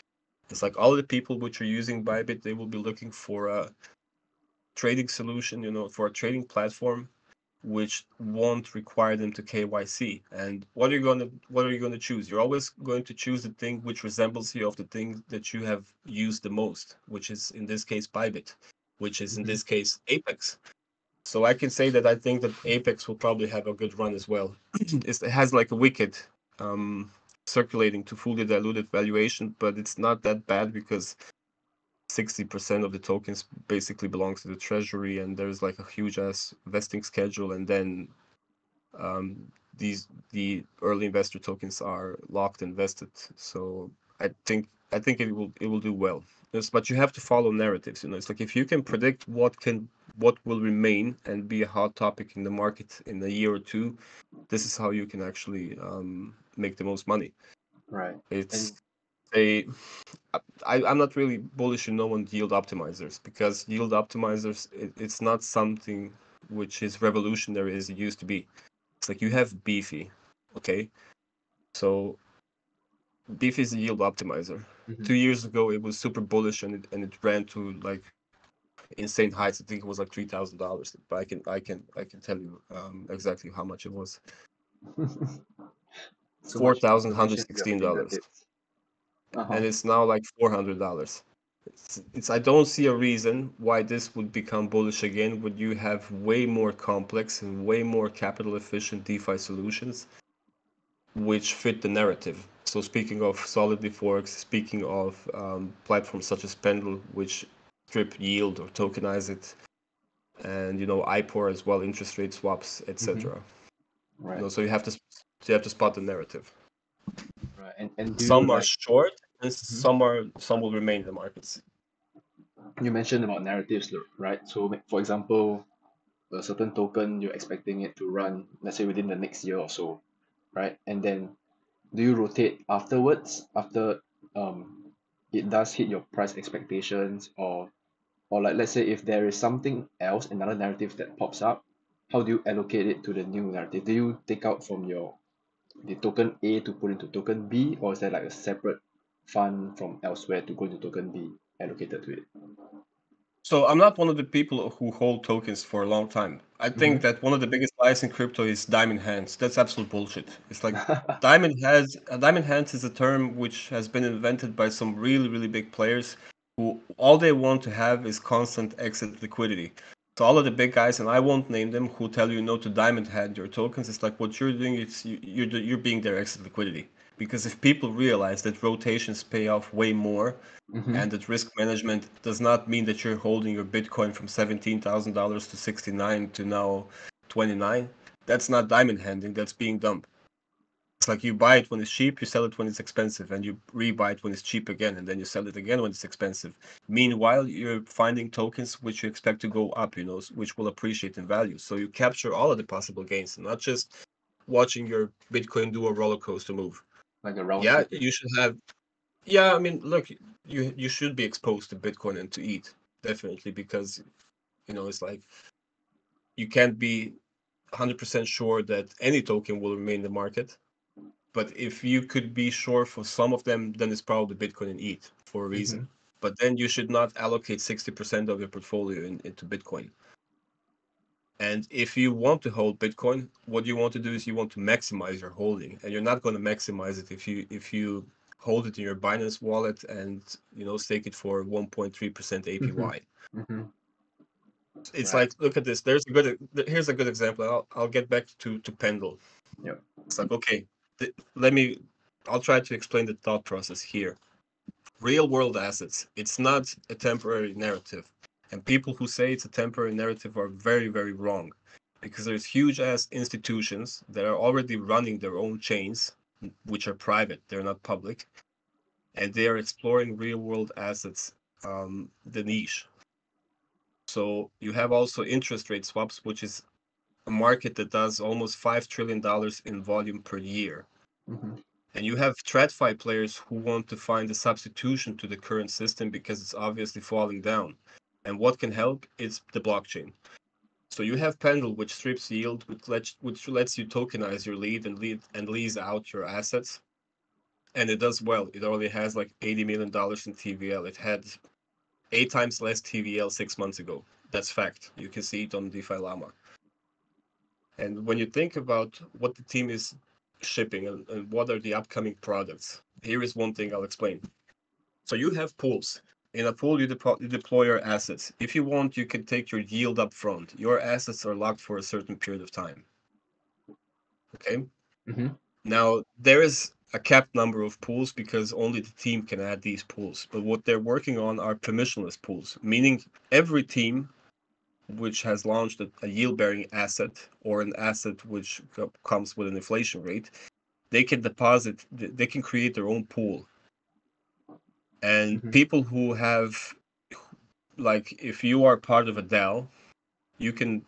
It's like all the people which are using Bybit, they will be looking for a trading solution, for a trading platform which won't require them to KYC. And what are you gonna choose? You're always going to choose the thing which resembles you of the thing that you have used the most, which is in this case Bybit, which is in Mm-hmm. this case Apex. So I can say that I think that Apex will probably have a good run as well. It has like a wicked um, circulating to fully diluted valuation, but it's not that bad because 60% of the tokens basically belongs to the treasury, and there's like a huge ass vesting schedule, and then the early investor tokens are locked and vested. So I think it will do well. Yes, but you have to follow narratives. It's like if you can predict what will remain and be a hot topic in the market in a year or two, this is how you can actually make the most money. Right. It's And a I'm not really bullish, on yield optimizers because yield optimizers it's not something which is revolutionary as it used to be. It's like you have Beefy, okay? So Beefy is a yield optimizer. mm-hmm. 2 years ago, it was super bullish and it ran to like insane heights. I think it was like $3,000, but I can tell you exactly how much it was. So Four much thousand one hundred information at your sixteen dollars, fingertips. Uh-huh. and it's now like $400. It's I don't see a reason why this would become bullish again when you have way more complex and way more capital efficient DeFi solutions which fit the narrative. So speaking of solidly forks, speaking of platforms such as Pendle, which strip yield or tokenize it, and IPOR as well, interest rate swaps, Mm-hmm. etc. Right. So you have to spot the narrative. Right. And do you Some are like short, and mhm. some will remain in the markets. You mentioned about narratives, right? So for example, a certain token you're expecting it to run, let's say within the next year or so, right? And then do you rotate afterwards after it does hit your price expectations, or like let's say if there is something else, another narrative that pops up, how do you allocate it to the new narrative? Do you take out from the token A to put into token B, or is there like a separate fund from elsewhere to go into token B allocated to it? So I'm not one of the people who hold tokens for a long time. I think Mm-hmm. that one of the biggest lies in crypto is diamond hands. That's absolute bullshit. It's like diamond hands is a term which has been invented by some really really big players who all they want to have is constant exit liquidity. So all of the big guys, and I won't name them, who tell you no to diamond hand your tokens, it's like what you're doing. It's you're being their exit liquidity. Because if people realize that rotations pay off way more Mm-hmm. and that risk management does not mean that you're holding your Bitcoin from $17,000 to 69 to now 29. That's not diamond handing, that's being dumb. It's like you buy it when it's cheap, you sell it when it's expensive, and you rebuy it when it's cheap again, and then you sell it again when it's expensive. Meanwhile, you're finding tokens which you expect to go up, which will appreciate in value. So you capture all of the possible gains, and not just watching your Bitcoin do a roller coaster move. Like a round Yeah, tripping. you should have yeah, I mean, look, you should be exposed to Bitcoin and to ETH, definitely, because it's like you can't be 100% sure that any token will remain in the market. But if you could be sure for some of them, then it's probably Bitcoin and ETH for a Mm-hmm. reason. But then you should not allocate 60% of your portfolio into Bitcoin. And if you want to hold Bitcoin, what you want to do is you want to maximize your holding, and you're not going to maximize it if you hold it in your Binance wallet and stake it for 1.3% Mm-hmm. APY. Mm-hmm. It's Right. like look at this. Here's a good example. I'll get back to Pendle. Yep. It's like okay, let me. I'll try to explain the thought process here. Real world assets. It's not a temporary narrative. And people who say it's a temporary narrative are very, very wrong. Because there's huge ass institutions that are already running their own chains, which are private, they're not public, and they are exploring real world assets, the niche. So you have also interest rate swaps, which is a market that does almost $5 trillion in volume per year. Mm-hmm. And you have TradFi players who want to find a substitution to the current system because it's obviously falling down. And what can help is the blockchain. So you have Pendle, which strips yield, which lets you tokenize your lead and lease out your assets. and it does well. It only has like $80 million in TVL. It had 8 times less TVL 6 months ago. That's fact. You can see it on DeFi Llama. And when you think about what the team is shipping and what are the upcoming products, here is one thing I'll explain. So you have pools. In a pool, you deploy your assets. If you want, you can take your yield up front. Your assets are locked for a certain period of time. Okay. Mm-hmm. Now, there is a capped number of pools because only the team can add these pools. But what they're working on are permissionless pools, meaning every team which has launched a yield bearing asset or an asset which comes with an inflation rate, they can deposit, they can create their own pool. And Mm-hmm. people who have, like, if you are part of a DAO, you can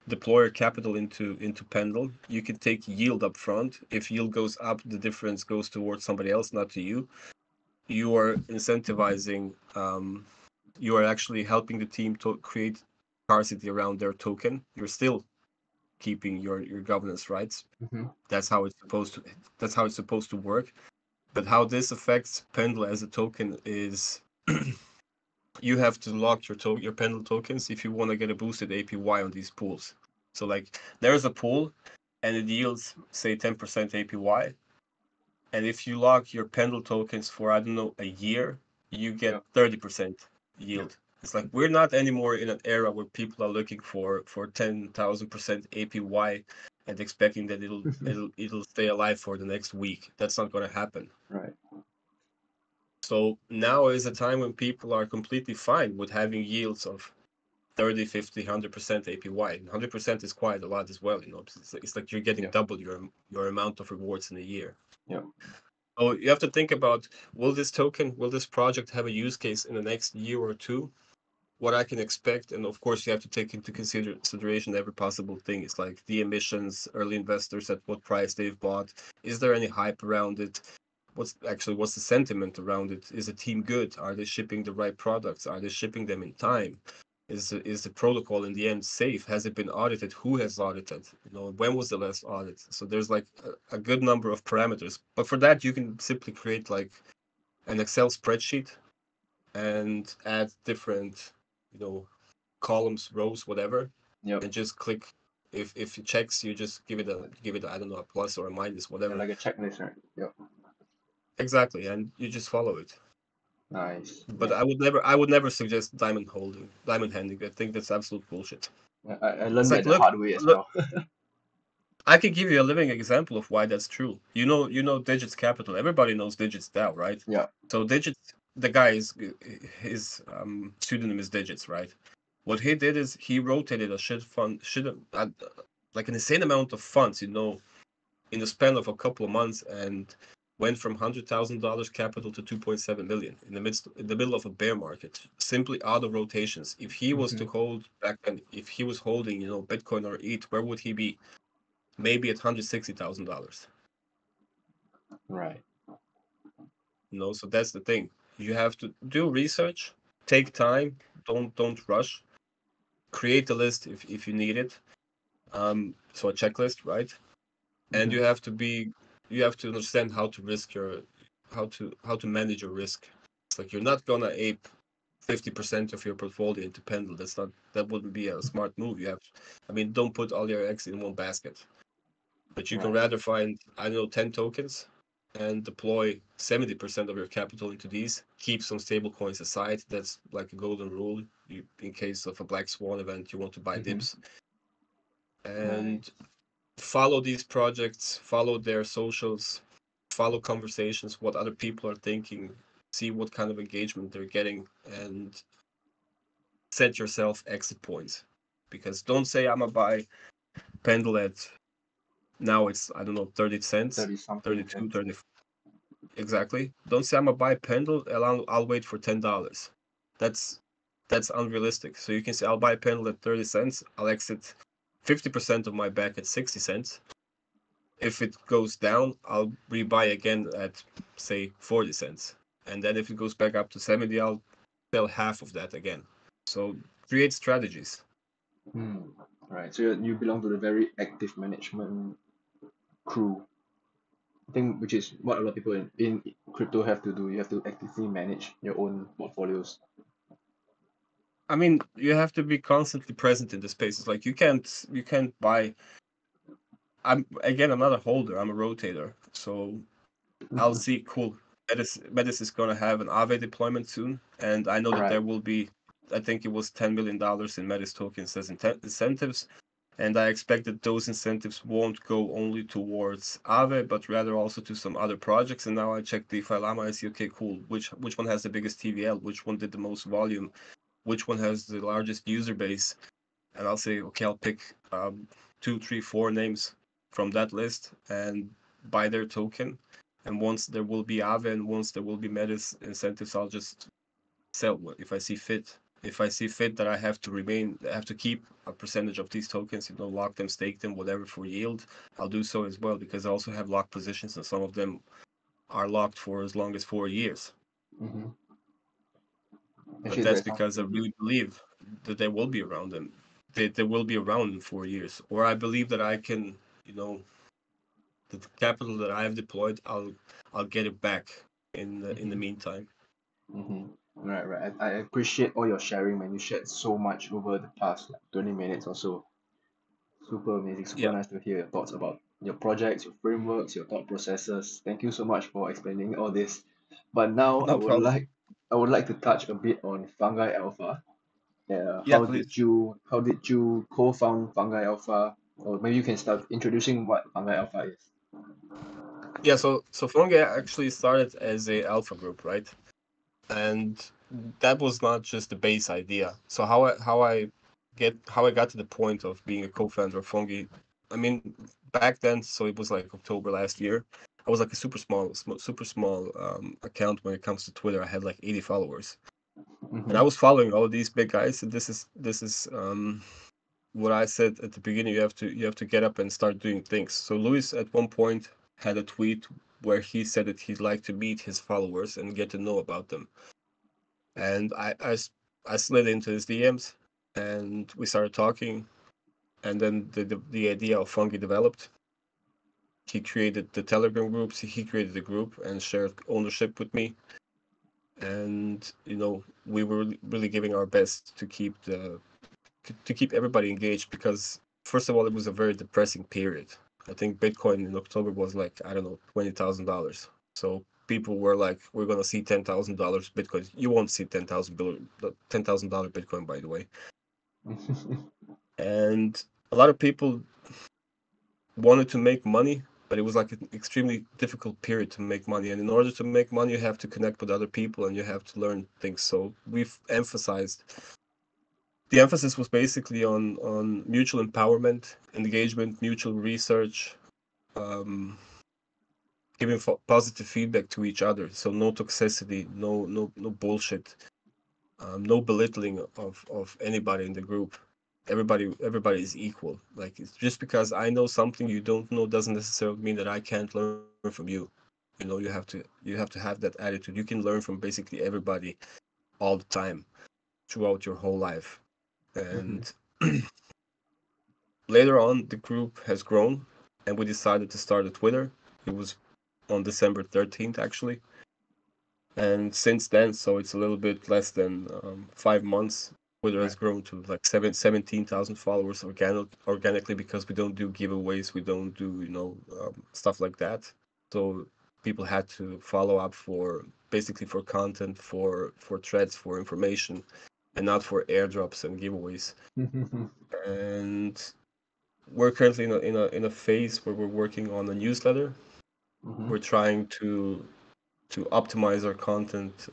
deploy your capital into Pendle. You can take yield up front. If yield goes up, the difference goes towards somebody else, not to you. You are incentivizing. You are actually helping the team to create scarcity around their token. You're still keeping your governance rights. Mm-hmm. That's how it's supposed to. That's how it's supposed to work. But how this affects Pendle as a token is you have to lock your Pendle tokens if you want to get a boosted APY on these pools. So like there's a pool and it yields say 10% APY. And if you lock your Pendle tokens for I don't know a year, you get Yep. 30% Yep. yield. It's like we're not anymore in an era where people are looking for 10,000% APY and expecting that it'll stay alive for the next week. That's not going to happen. Right. So now is a time when people are completely fine with having yields of 30, 50, 100% APY. 100% is quite a lot as well. It's like you're getting Yeah. double your amount of rewards in a year. Yeah. So you have to think about, will this project have a use case in the next year or two? What I can expect, and of course you have to take into consideration every possible thing. It's like the emissions, early investors at what price they've bought. Is there any hype around it? What's the sentiment around it? Is the team good? Are they shipping the right products? Are they shipping them in time? Is the protocol in the end safe? Has it been audited? Who has audited? When was the last audit? So there's like a good number of parameters. But for that, you can simply create like an Excel spreadsheet and add different, you know, columns, rows, whatever, Yep. and just click. If it checks, you just give it I don't know, a plus or a minus, Yeah, whatever. like a checklist, right? Yep. Exactly, and you just follow it. Nice. But Yeah. I would never suggest diamond handing. I think that's absolute bullshit. I It's learned like, that the look, hard way as look, well. I can give you a living example of why that's true. You know Digits Capital. Everybody knows Digits DAO, right? Yeah. So Digits, the guy is his pseudonym is Digits, right? What he did is he rotated a like an insane amount of funds, in the span of a couple of months, and went from $100,000 capital to 2.7 million in the middle of a bear market, simply out of rotations. If he was Mm-hmm. to hold back then, if he was holding, Bitcoin or ETH, where would he be? Maybe at $160,000. Right. So that's the thing. You have to do research, take time, don't rush, create a list if you need it. So a checklist, right? And Mm-hmm. you have to understand how to manage your risk. It's like you're not gonna ape 50% of your portfolio into Pendle. That wouldn't be a smart move. Don't put all your eggs in one basket. But you can Right. rather find, I don't know, 10 tokens and deploy 70% of your capital into these. Keep some stable coins aside. That's like a golden rule. In case of a black swan event, you want to buy Mm-hmm. dips. And Nice. follow these projects, follow their socials, follow conversations, what other people are thinking, see what kind of engagement they're getting, and set yourself exit points. Because don't say I'm gonna buy Pendle at now it's I don't know 30 cents, 30 something 32, cents. 30. Exactly. Don't say I'm gonna buy Pendle and I'll wait for $10. That's that's unrealistic. So you can say I'll buy Pendle at 30 cents, I'll exit 50% of my back at 60 cents. If it goes down, I'll rebuy again at say 40 cents. And then if it goes back up to 70, I'll sell half of that again. So create strategies. Hmm. Right. So you belong to the very active management crew. I think which is what a lot of people in crypto have to do. You have to actively manage your own portfolios. I mean, you have to be constantly present in the spaces. Like you can't buy. I'm not a holder. I'm a rotator. So I'll Mhm. see. Cool. Metis is gonna have an Aave deployment soon, and I know that Right. there will be. I think it was $10 million in Metis tokens as incentives, and I expect that those incentives won't go only towards Aave, but rather also to some other projects. And now I check DeFi Llama. I see, okay, cool. Which one has the biggest TVL? Which one did the most volume? Which one has the largest user base? And I'll say, okay, I'll pick two, three, four names from that list and buy their token. And once there will be Aave and once there will be Metis incentives, I'll just sell if I see fit. If I see fit that I have to keep a percentage of these tokens, lock them, stake them, whatever for yield, I'll do so as well because I also have locked positions and some of them are locked for as long as 4 years. Hmm. But Actually, that's that sounds because I pretty good. really believe that they will be around them. They will be around in 4 years. Or I believe that I can, you know, the capital that I have deployed, I'll get it back in the Hmm. meantime. Hmm. Right, right. I appreciate all your sharing, man. You shared so much over the past like 20 minutes or so. Super amazing, super Yeah, nice to hear your thoughts about your projects, your frameworks, your thought processes. Thank you so much for explaining all this. But now no problem. I would like to touch a bit on Fungi Alpha. Yeah, please. How did you co-found Fungi Alpha? Or maybe you can start introducing what Fungi Alpha is. Yeah, so Fungi actually started as a alpha group, right? And that was not just the base idea. So how I got to the point of being a co-founder of Fungi. I mean, back then, so it was like October last year. I was like a super small account when it comes to Twitter. I had like 80 followers, and Mm-hmm. I was following all of these big guys. And this is what I said at the beginning. You have to get up and start doing things. So Luis at one point had a tweet where he said that he'd like to meet his followers and get to know about them, and I slid into his DMs and we started talking. And then the idea of Fungi developed. He created the Telegram groups. He created the group and shared ownership with me. And we were really giving our best to keep everybody engaged because first of all, it was a very depressing period. I think Bitcoin in October was like, I don't know, $20,000. So people were like, we're gonna see $10,000 Bitcoin. You won't see $10,000 Bitcoin, by the way. And a lot of people wanted to make money, but it was like an extremely difficult period to make money. And in order to make money, you have to connect with other people and you have to learn things. So we've emphasized the emphasis was basically on mutual empowerment, engagement, mutual research, um, giving positive feedback to each other. So no toxicity, no bullshit, no belittling of anybody in the group. Everybody is equal. Like it's just because I know something you don't know doesn't necessarily mean that I can't learn from you. You have to have that attitude. You can learn from basically everybody all the time throughout your whole life. Mm-hmm. And later on, the group has grown, and we decided to start a Twitter. It was on December 13th, actually. And since then, so it's a little bit less than 5 months, Twitter has Right. grown to like 17,000 followers organically because we don't do giveaways, we don't do, stuff like that. So people had to follow up for basically for content, for threads, for information, and not for airdrops and giveaways. Mm-hmm. And we're currently in a phase where we're working on a newsletter. We're trying to optimize our content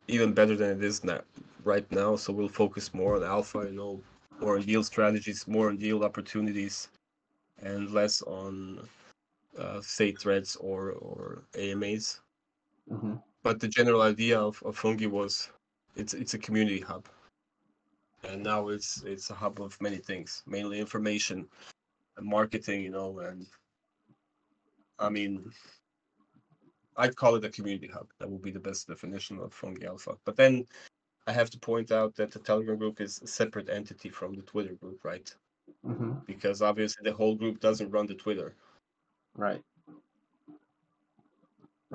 even better than it is now right now. So we'll focus more on alpha, more on yield strategies, more on yield opportunities, and less on say threads or AMAs. Mm-hmm. But the general idea of Fungi was it's a community hub, and now it's a hub of many things, mainly information and marketing, and I mean I'd call it a community hub. That would be the best definition of Fungi Alpha. But then I have to point out that the Telegram group is a separate entity from the Twitter group, right? Mm-hmm. Because obviously the whole group doesn't run the Twitter. Right.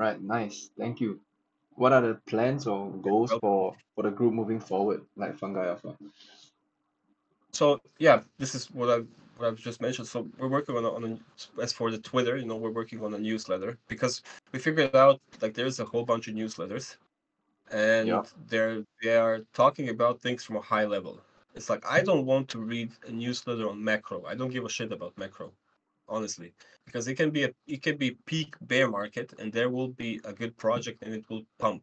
Right, nice. Thank you. What are the plans or goals Well, for the group moving forward, like Fungi Alpha? so yeah, this is what I've just mentioned. So we're working as for the Twitter, we're working on a newsletter because we figured out like there's a whole bunch of newsletters and Yep. they are talking about things from a high level. It's like I don't want to read a newsletter on macro. I don't give a shit about macro, honestly, because it can be peak bear market and there will be a good project and it will pump.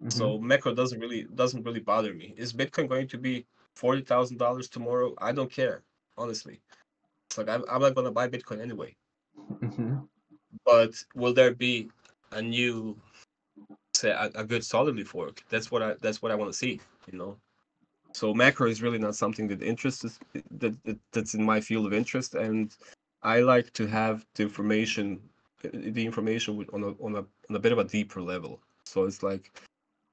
Mm-hmm. So macro doesn't really bother me. Is Bitcoin going to be $40,000 tomorrow? I don't care, honestly. It's like I'm not gonna buy Bitcoin anyway. Mm-hmm. But will there be a new, say, a good solidly fork? That's what I want to see. You know. So macro is really not something that interests that's in my field of interest, and I like to have the information on a bit of a deeper level. So it's like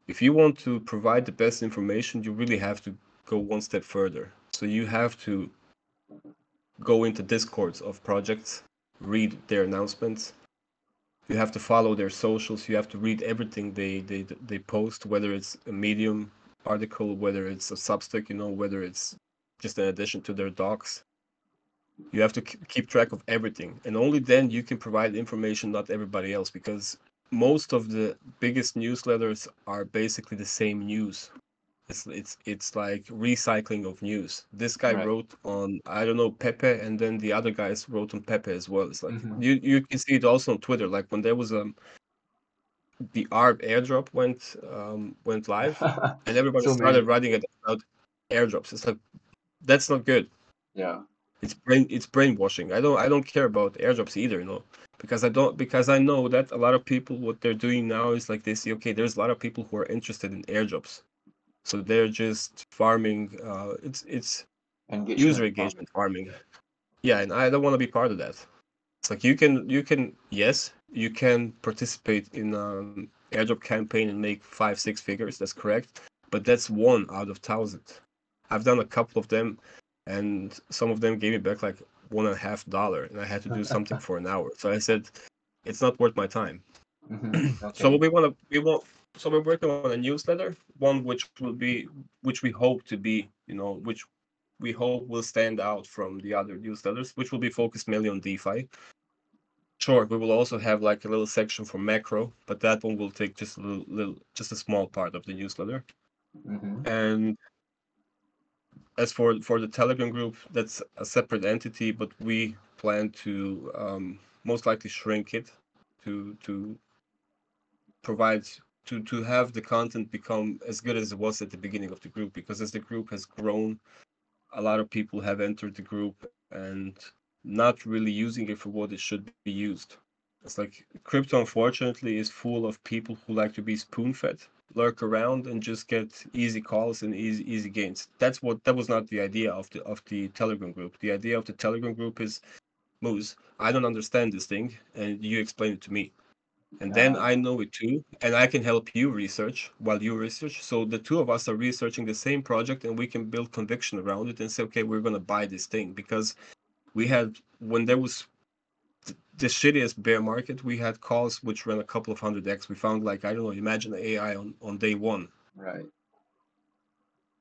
if you want to provide the best information, you really have to go one step further. So you have to go into discords of projects, read their announcements. You have to follow their socials. You have to read everything they post, whether it's a Medium article, whether it's a Substack, whether it's just an addition to their docs. You have to keep track of everything, and only then you can provide information, not everybody else, because most of the biggest newsletters are basically the same news. It's like recycling of news. This guy Right. wrote on, I don't know, Pepe, and then the other guys wrote on Pepe as well. It's like Mm-hmm. you can see it also on Twitter. Like when there was the ARB airdrop went live, and everybody So started many. writing about airdrops. It's like that's not good. Yeah. It's brainwashing. I don't care about airdrops either, because I know that a lot of people what they're doing now is like they see, okay, there's a lot of people who are interested in airdrops. So they're just farming. It's user Engagement farming. engagement farming. Yeah, and I don't want to be part of that. It's like you can yes, you can participate in an airdrop campaign and make 5 6 figures. That's correct, but that's one out of thousand. I've done a couple of them, and some of them gave me back like $1.50, and I had to do something for an hour. So I said it's not worth my time. Mm-hmm. So Okay. what so we're working on a newsletter, one which we hope to be, which we hope will stand out from the other newsletters, which will be focused mainly on DeFi. Sure, we will also have like a little section for macro, but that one will take just a just a small part of the newsletter. Mm-hmm. And as for the Telegram group, that's a separate entity, but we plan to most likely shrink it to provide to have the content become as good as it was at the beginning of the group, because as the group has grown, a lot of people have entered the group and not really using it for what it should be used. It's like crypto, unfortunately, is full of people who like to be spoon fed, lurk around, and just get easy calls and easy gains. That was not the idea of the Telegram group. The idea of the Telegram group is, Moose, I don't understand this thing, and you explain it to me. And then I Ah, know it too, and I can help you research while you research. So the two of us are researching the same project, and we can build conviction around it and say, okay, we're gonna buy this thing because we had when there was the shittiest bear market, we had calls which ran a couple of hundred x. We found like I don't know, imagine AI on day one. right.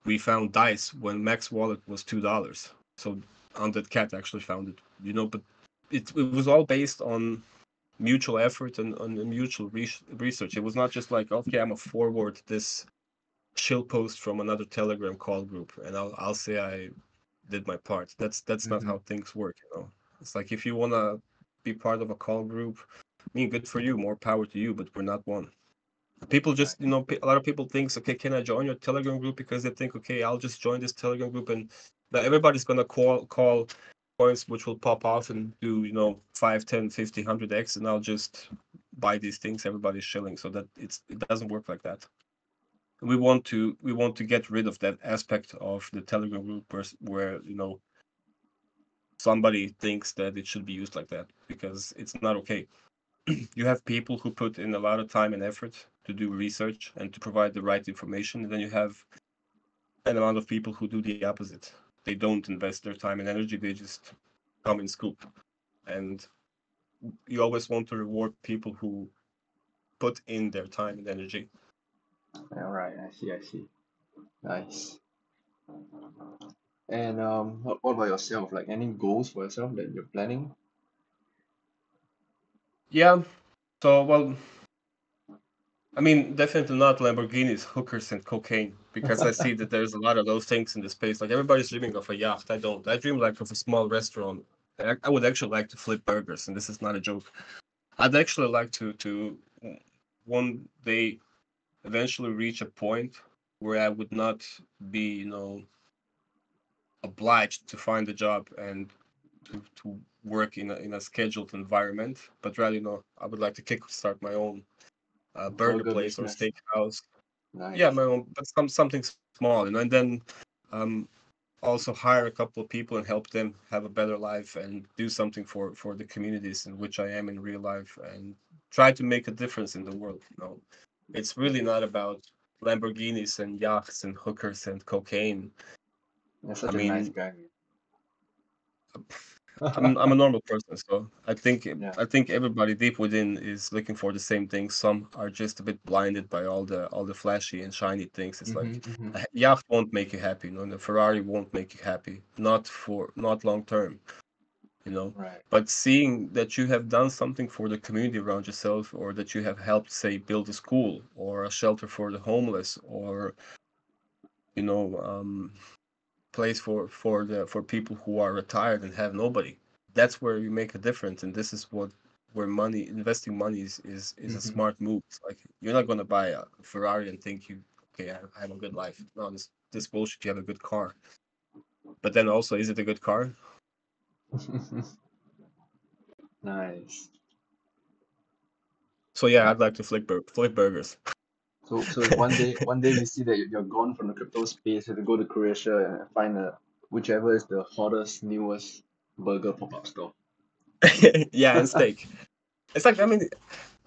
We found Dice when Max Wallet was $2. So Undead Cat actually found it, but it was all based on mutual effort and on mutual research. It was not just like, okay, I'm a forward this chill post from another Telegram call group, and I'll say I did my part. That's not Mm-hmm. how things work. It's like if you wanna be part of a call group, I mean, good for you, more power to you, but we're not one. People Right. just, a lot of people thinks, okay, can I join your Telegram group? Because they think, okay, I'll just join this Telegram group, and that everybody's gonna call points which will pop off and do, 5, 10, 50, 100x, and I'll just buy these things. Everybody's shilling, so that it doesn't work like that. We want to get rid of that aspect of the Telegram group where somebody thinks that it should be used like that, because it's not okay. You have people who put in a lot of time and effort to do research and to provide the right information, and then you have an amount of people who do the opposite. They don't invest their time and energy, they just come and scoop. And you always want to reward people who put in their time and energy. All right, I see, I see. Nice. And what about yourself? Like any goals for yourself that you're planning? Yeah. So well, I mean, definitely not Lamborghinis, hookers, and cocaine, because I see that there's a lot of those things in the space. Like everybody's dreaming of a yacht. I don't. I dream like of a small restaurant. I would actually like to flip burgers, and this is not a joke. I'd actually like to one day eventually reach a point where I would not be, obliged to find a job and to work in a scheduled environment, but rather, I would like to kickstart my own burger Burger place or business. steakhouse. Yeah, Nice. my own, but something small, and then um, also hire a couple of people and help them have a better life and do something for the communities in which I am in real life and try to make a difference in the world. It's really not about Lamborghinis and yachts and hookers and cocaine. You're I such a nice mean, guy, I'm a man. normal person, so I think Yeah. I think everybody deep within is looking for the same thing. Some are just a bit blinded by all the flashy and shiny things. It's like Mm-hmm. a yacht won't make you happy, and a Ferrari won't make you happy, not long term, you know. Right. But seeing that you have done something for the community around yourself, or that you have helped, say, build a school or a shelter for the homeless, or you know, place for people who are retired and have nobody. That's where you make a difference, and this is where money investing money is a Mm-hmm. smart move. It's like you're not gonna buy a Ferrari and think okay, I have a good life. No, this bullshit. You have a good car, but then also, is it a good car? Nice. So yeah, Yeah. I'd like to flip burgers. So if one day we see that you're gone from the crypto space, you have to go to Croatia and find whichever is the hottest, newest burger pop-up store. Yeah, and steak. It's like, I mean,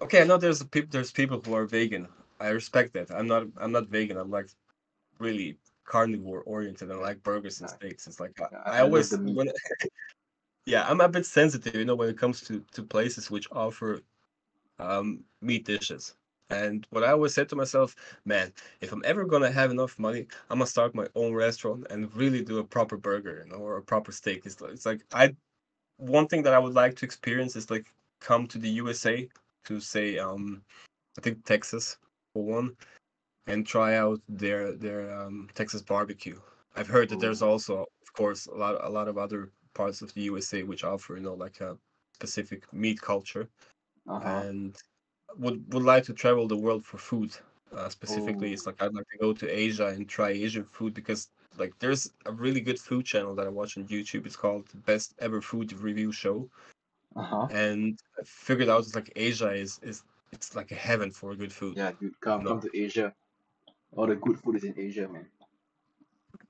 okay, I know there's people who are vegan. I respect that. I'm not vegan. I'm like really carnivore oriented and Yeah. like burgers and Nice. steaks. It's like Yeah, I I love the always meat. when yeah, I'm a bit sensitive, when it comes to places which offer meat dishes. And what I always said to myself, man, if I'm ever gonna have enough money, I'm gonna start my own restaurant and really do a proper burger, or a proper steak. It's like I one thing that I would like to experience is like come to the USA to say I think Texas for one, and try out their Texas barbecue. I've heard that there's Oh. also, of course, a lot of other parts of the USA which offer, like a specific meat culture, Uh-huh. and would like to travel the world for food. Specifically, Oh. it's like I'd like to go to Asia and try Asian food because like there's a really good food channel that I watch on YouTube. It's called Best Ever Food Review Show, Uh-huh. and I figured out it's like Asia is it's like a heaven for good food. Yeah, dude, You come know, come to Asia. All the good food is in Asia, man.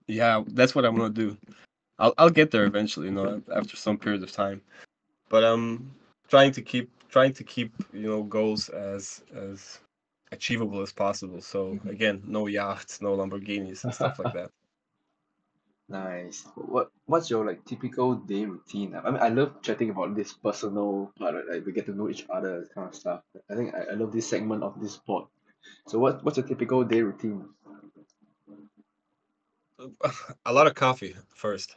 yeah, that's what I'm gonna do. I'll get there eventually, after some period of time. But trying to keep goals as achievable as possible. So Mhm. again, no yachts, no Lamborghinis, and stuff like that. Nice. What's your like typical day routine? I mean, I love chatting about this personal part, right? Like we get to know each other, this kind of stuff. I think I love this segment of this pod. So what's your typical day routine? A lot of coffee first.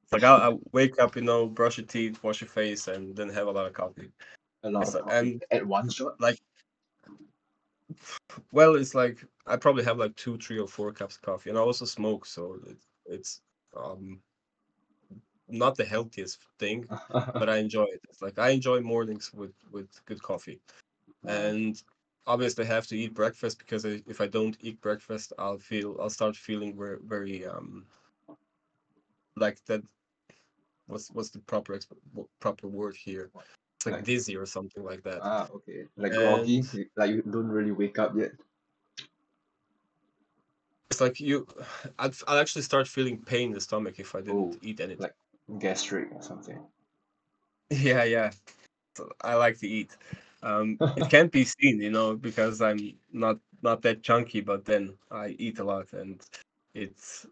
It's like I'll wake up, brush your teeth, wash your face, and then have a lot of coffee. A lot It's of like, coffee and at one shot. like, well, it's like I probably have like 2, 3, or 4 cups of coffee, and I also smoke, so it's um not the healthiest thing, but I enjoy it. It's like I enjoy mornings with good coffee, Nice. and obviously I have to eat breakfast because if I don't eat breakfast, I'll start feeling very like that. What's the proper word here? What? It's like Like dizzy or something like that. okay. Like And groggy, like you don't really wake up yet. it's like I'll actually start feeling pain in the stomach if I didn't Oh, eat anything. like gastric or something. Yeah, yeah. So I like to eat. It can't be seen, because I'm not that chunky, but then I eat a lot, and it's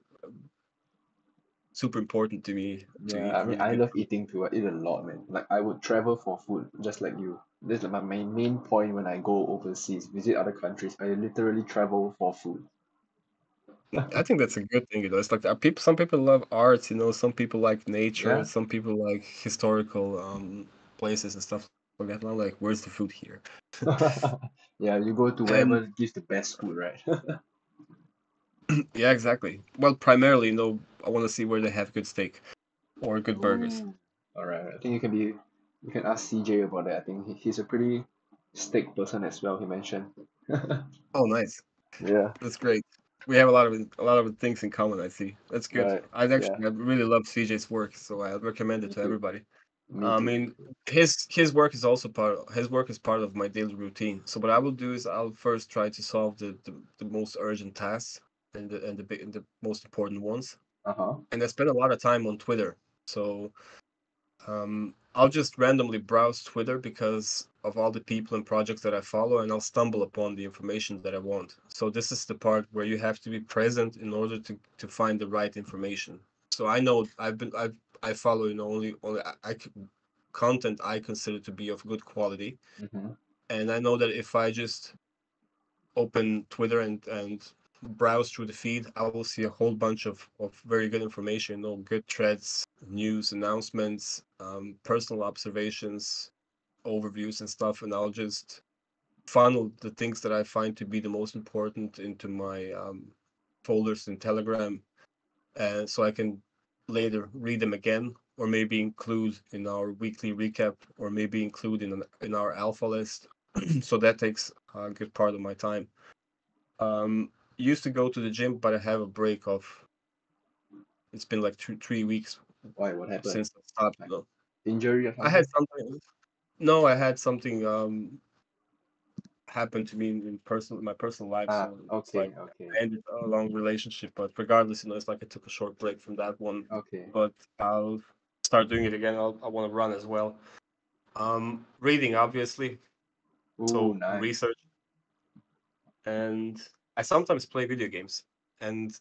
super important to me to Yeah, eat I mean, really I good love food. eating too. I eat a lot, man. Like I would travel for food, just like you. This is like my main point when I go overseas, visit other countries. I literally travel for food. I think that's a good thing, It's like people. Some people love arts, Some people like nature. Yeah. Some people like historical places and stuff like that. And I'm like, where's the food here? Yeah, you go to And wherever gives the best food, right? yeah, exactly. Well, primarily, I want to see where they have good steak or good burgers. Ooh. All right. I think you can ask CJ about that. I think he's a pretty steak person as well, he mentioned. Oh, nice. Yeah, That's great. We have a lot of things in common. I see. That's good. right. Yeah, I really love CJ's work, so I recommend it me to too. everybody. Me I too, me mean, too. his work is part of my daily routine. So what I will do is I'll first try to solve the most urgent tasks and the most important ones. Uh-huh. And I spend a lot of time on Twitter. So I'll just randomly browse Twitter because of all the people and projects that I follow, and I'll stumble upon the information that I want. So this is the part where you have to be present in order to find the right information. So I know I follow only content I consider to be of good quality, Mm-hmm. and I know that if I just open Twitter and browse through the feed, I will see a whole bunch of very good information, good threads, news, announcements, personal observations, overviews, and stuff, and I'll just funnel the things that I find to be the most important into my folders in Telegram, and so I can later read them again, or maybe include in our weekly recap, or maybe include in our alpha list. So that takes a good part of my time. Used to go to the gym, but I have a break of. It's been like 3 weeks Why? What happened? since I stopped. Like injury or I had something? something. No, I had something happen to me in my personal life. Ah, So it's like okay, okay, I ended a long relationship. But regardless, it's like I took a short break from that one. okay. But I'll start doing it again. I want to run as well. Reading obviously. Ooh, So nice. research, and I sometimes play video games. And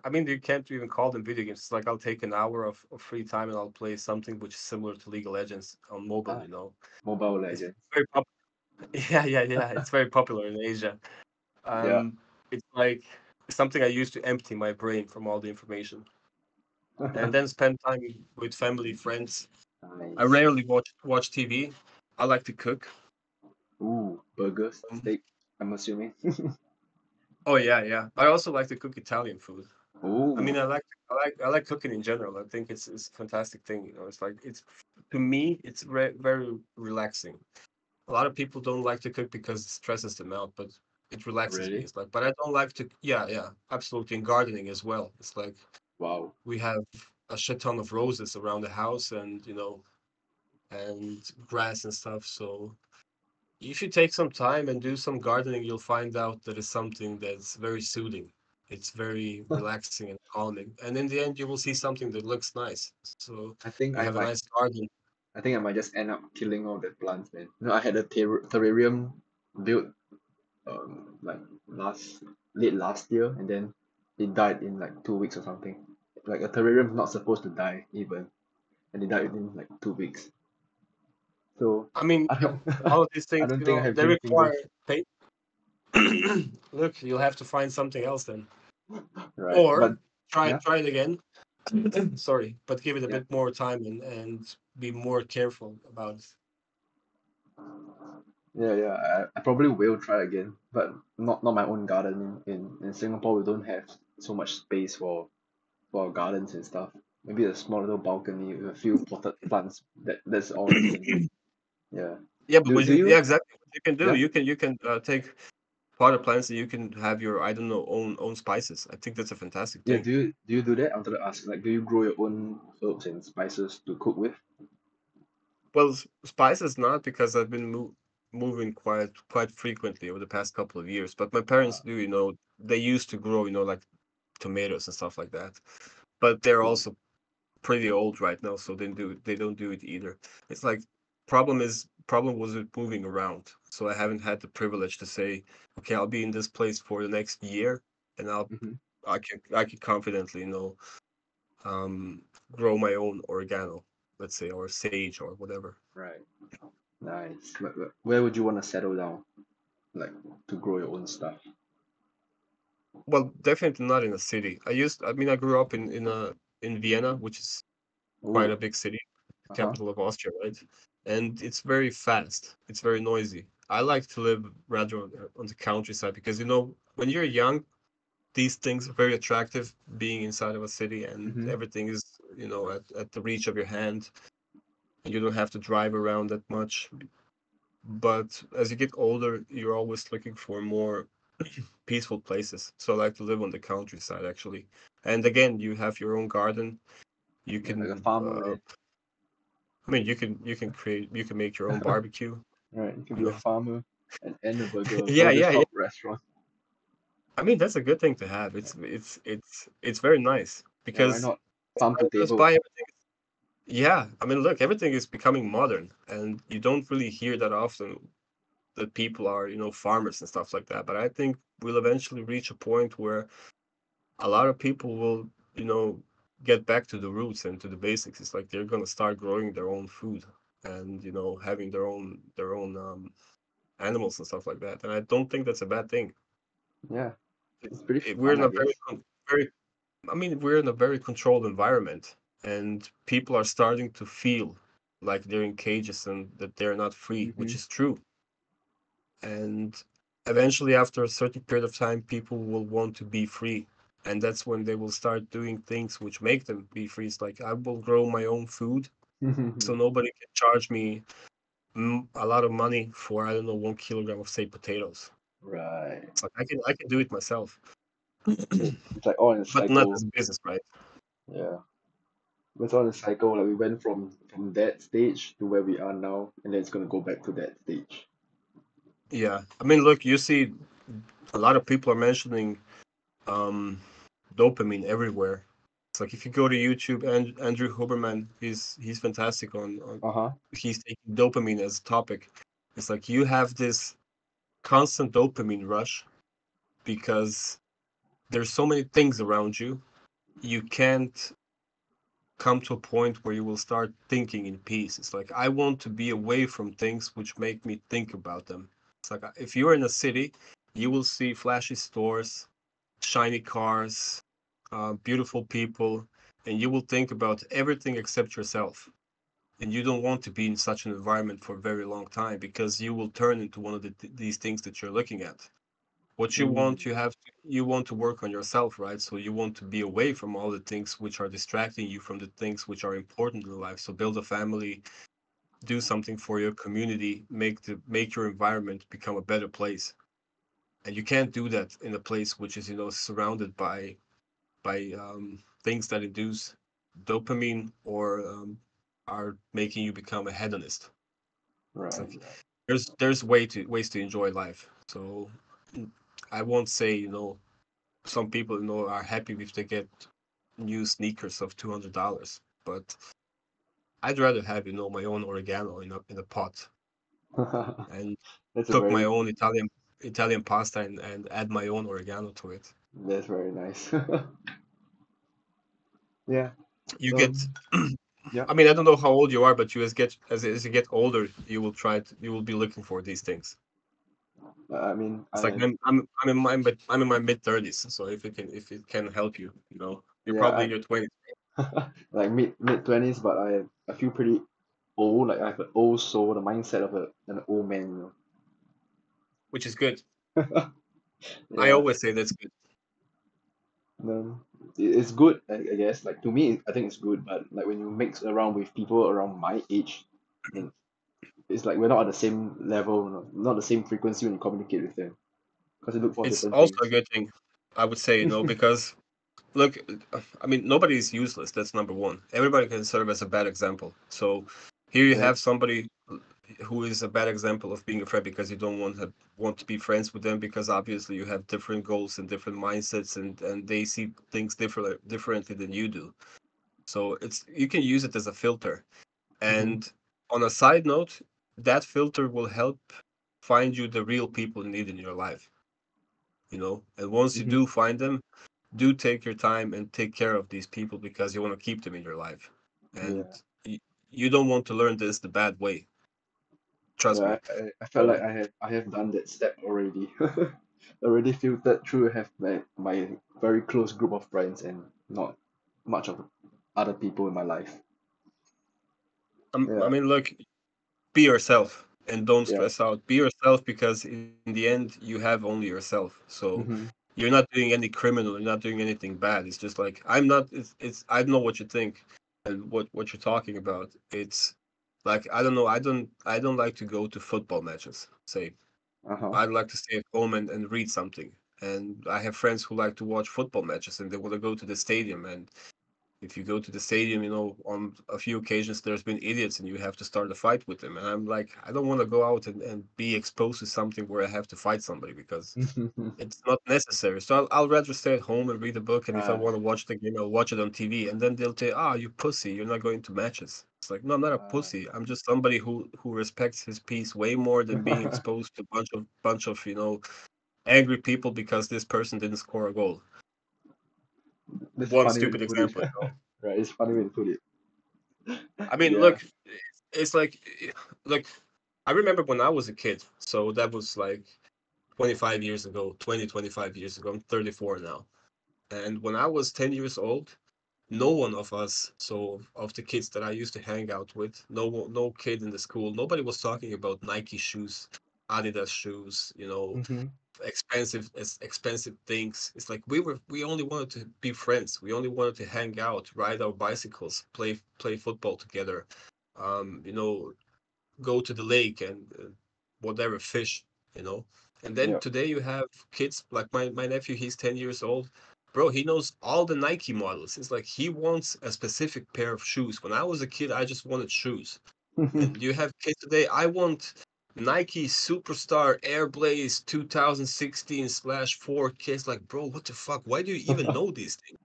I mean, you can't even call them video games. It's like I'll take an hour of free time and I'll play something which is similar to League of Legends on mobile. Ah, Mobile It's Legends. very yeah, yeah, yeah. It's very popular in Asia. Yeah. Um, it's like something I use to empty my brain from all the information, and then spend time with family, friends. I Nice. rarely watch TV. I like to cook. Ooh, burgers, Um, steak, I'm assuming. oh yeah, yeah. I also like to cook Italian food. I Ooh, mean, I like cooking in general. I think it's a fantastic thing. It's like it's to me, it's very relaxing. A lot of people don't like to cook because it stresses them out, but it relaxes me. really? It's like, but I don't like to. Yeah, yeah, absolutely. And gardening as well. It's like Wow. we have a shit ton of roses around the house, and grass and stuff. So if you take some time and do some gardening, you'll find out that it's something that's very soothing. It's very relaxing and calming. And in the end, you will see something that looks nice. So I think you I have a might nice garden. I think I might just end up killing all the plants, man. I had a terrarium built like late last year, and then it died in like 2 weeks or something. Like a terrarium is not supposed to die even, and it died within like 2 weeks. So I mean, I yeah, don't all of these I things, don't think I have they green require fingers. paint. Look, you'll have to find something else then, Right. But or try yeah, try it again. Sorry, but give it a yeah. bit more time and be more careful about it. Yeah, yeah. I probably will try again, but not my own garden. In Singapore, we don't have so much space for gardens and stuff. Maybe a small little balcony with a few potted plants. That's all that we can do. Yeah. Yeah, but Do yeah, you? exactly. What you can do, Yeah. you can take potted plants and you can have your I don't know own spices. I think that's a fantastic Yeah. thing. Do you do that? I wanted to ask. Like, do you grow your own herbs and spices to cook with? Well, spices not because I've been moving quite frequently over the past couple of years. But my parents Ah, do. They used to grow. Like tomatoes and stuff like that. But they're cool. also pretty old right now, so they don't do it either. It's like problem was with moving around. So I haven't had the privilege to say, okay, I'll be in this place for the next year, and Mm-hmm. I can confidently, grow my own oregano, let's say, or sage or whatever. Right. Nice. Where would you want to settle down, like to grow your own stuff? Well, definitely not in a city. I mean, I grew up in Vienna, which is quite a Oh, big city, uh-huh. capital of Austria, right? And it's very fast. It's very noisy. I like to live rather on the countryside because, when you're young, these things are very attractive, being inside of a city and Mm-hmm. everything is, at the reach of your hand. And you don't have to drive around that much. But as you get older, you're always looking for more peaceful places. So I like to live on the countryside, actually. And again, you have your own garden. You Yeah, like a can, farmer, man. I mean, you can make your own barbecue. Right, you can You be a know, farmer and a yeah, burger yeah, yeah. shop restaurant. I mean, that's a good thing to have. It's very nice Yeah, why because not? as Farm to time goes table. by, everything. Yeah, I mean, look, everything is becoming modern, and you don't really hear that often that people are, farmers and stuff like that. But I think we'll eventually reach a point where a lot of people will, you know, get back to the roots and to the basics. It's like they're gonna start growing their own food and, having their own animals and stuff like that. And I don't think that's a bad thing. Yeah, It, it's pretty we're fun, in I a guess. very, I mean, we're in a very controlled environment, and people are starting to feel like they're in cages and that they're not free, Mm-hmm. which is true. And eventually, after a certain period of time, people will want to be free. And that's when they will start doing things which make them be free. It's like, I will grow my own food, so nobody can charge me a lot of money for, I don't know, 1 kilogram of, say, potatoes. Right. It's like I can do it myself, So it's like all in a but not cycle. as a business, right? Yeah. It's all in a cycle. Like we went from that stage to where we are now, and then it's gonna go back to that stage. Yeah. I mean, look, you see a lot of people are mentioning um, dopamine everywhere. It's like if you go to YouTube, and Andrew Huberman, he's fantastic on Uh-huh. he's taking dopamine as a topic. It's like you have this constant dopamine rush because there's so many things around you. You can't come to a point where you will start thinking in peace. It's like I want to be away from things which make me think about them. It's like if you're in a city, you will see flashy stores, shiny cars, beautiful people, and you will think about everything except yourself. And you don't want to be in such an environment for a very long time because you will turn into one of these things that you're looking at. What you want, Mm. you want to work on yourself, right? So you want to be away from all the things which are distracting you from the things which are important in life. So build a family, do something for your community, make your environment become a better place. And you can't do that in a place which is, surrounded by things that induce dopamine or are making you become a hedonist. It's Right, like right. there's ways to enjoy life. So I won't say, some people, are happy if they get new sneakers of $200, but I'd rather have, my own oregano in a pot and That's a cook my very own Italian pasta and add my own oregano to it. that's very nice. Yeah. You get Um. Yeah. I mean, I don't know how old you are, but as you get older, you will be looking for these things. I mean, It's like I I'm in my mid-30s, so if it can help you, you're probably yeah, in your 20s, like mid 20s, but I feel pretty old. Like I have an old soul, the mindset of an old man. which is good. I Yeah. always say that's good. Um, it's good, I guess. Like to me, I think it's good. But like when you mix around with people around my age, then it's like we're not at the same level, not the same frequency when you communicate with them, because you look for It's different also a things. good thing, I would say, because look, I mean, nobody is useless. That's number one. Everybody can serve as a bad example. So here you Right. have somebody who is a bad example of being a friend because you don't want to be friends with them because obviously you have different goals and different mindsets and they see things differently than you do. So it's you can use it as a filter. Mm-hmm. And on a side note, that filter will help find you the real people you need in your life. And once you Mm-hmm. do find them, do take your time and take care of these people because you want to keep them in your life. And Yeah. you don't want to learn this the bad way. Trust Yeah, me. I felt like So I have done that step already. Already filtered through have my very close group of friends and not much of other people in my life. I Yeah. mean, look, be yourself and don't Yeah. stress out. Be yourself because in the end you have only yourself. So Mm-hmm. you're not doing any criminal. You're not doing anything bad. It's just like I'm not. It's I know what you think and what you're talking about. It's like I don't know. I don't like to go to football matches. Say Uh-huh. I'd like to stay at home and read something. And I have friends who like to watch football matches and they want to go to the stadium. And if you go to the stadium, on a few occasions there's been idiots and you have to start a fight with them. And I'm like, I don't want to go out and be exposed to something where I have to fight somebody because it's not necessary. So I'll rather stay at home and read a book. And if I Right. want to watch the game, I'll watch it on TV. And then they'll say, "Ah, you pussy, you're not going to matches." It's like, no, I'm not a pussy. I'm just somebody who respects his peace way more than being exposed to a bunch of angry people because this person didn't score a goal. That's a One funny way to stupid put it. example. Right, it's a funny way to put it. I mean, Yeah. look, it's like I remember when I was a kid. So that was like 25 years ago, 25 years ago. I'm 34 now. And when I was 10 years old, no one of us, so of the kids that I used to hang out with, no kid in the school, nobody was talking about Nike shoes, Adidas shoes, Mm-hmm. expensive things. It's like we only wanted to be friends. We only wanted to hang out, ride our bicycles, play football together. You know, go to the lake and whatever fish, you know. And then Yep. today you have kids like my nephew. He's 10 years old, bro. He knows all the Nike models. It's like he wants a specific pair of shoes. When I was a kid, I just wanted shoes. And you have kids today. I want Nike Superstar Air Blaze 2016/4 kids. Like, bro, what the fuck? Why do you even know these things?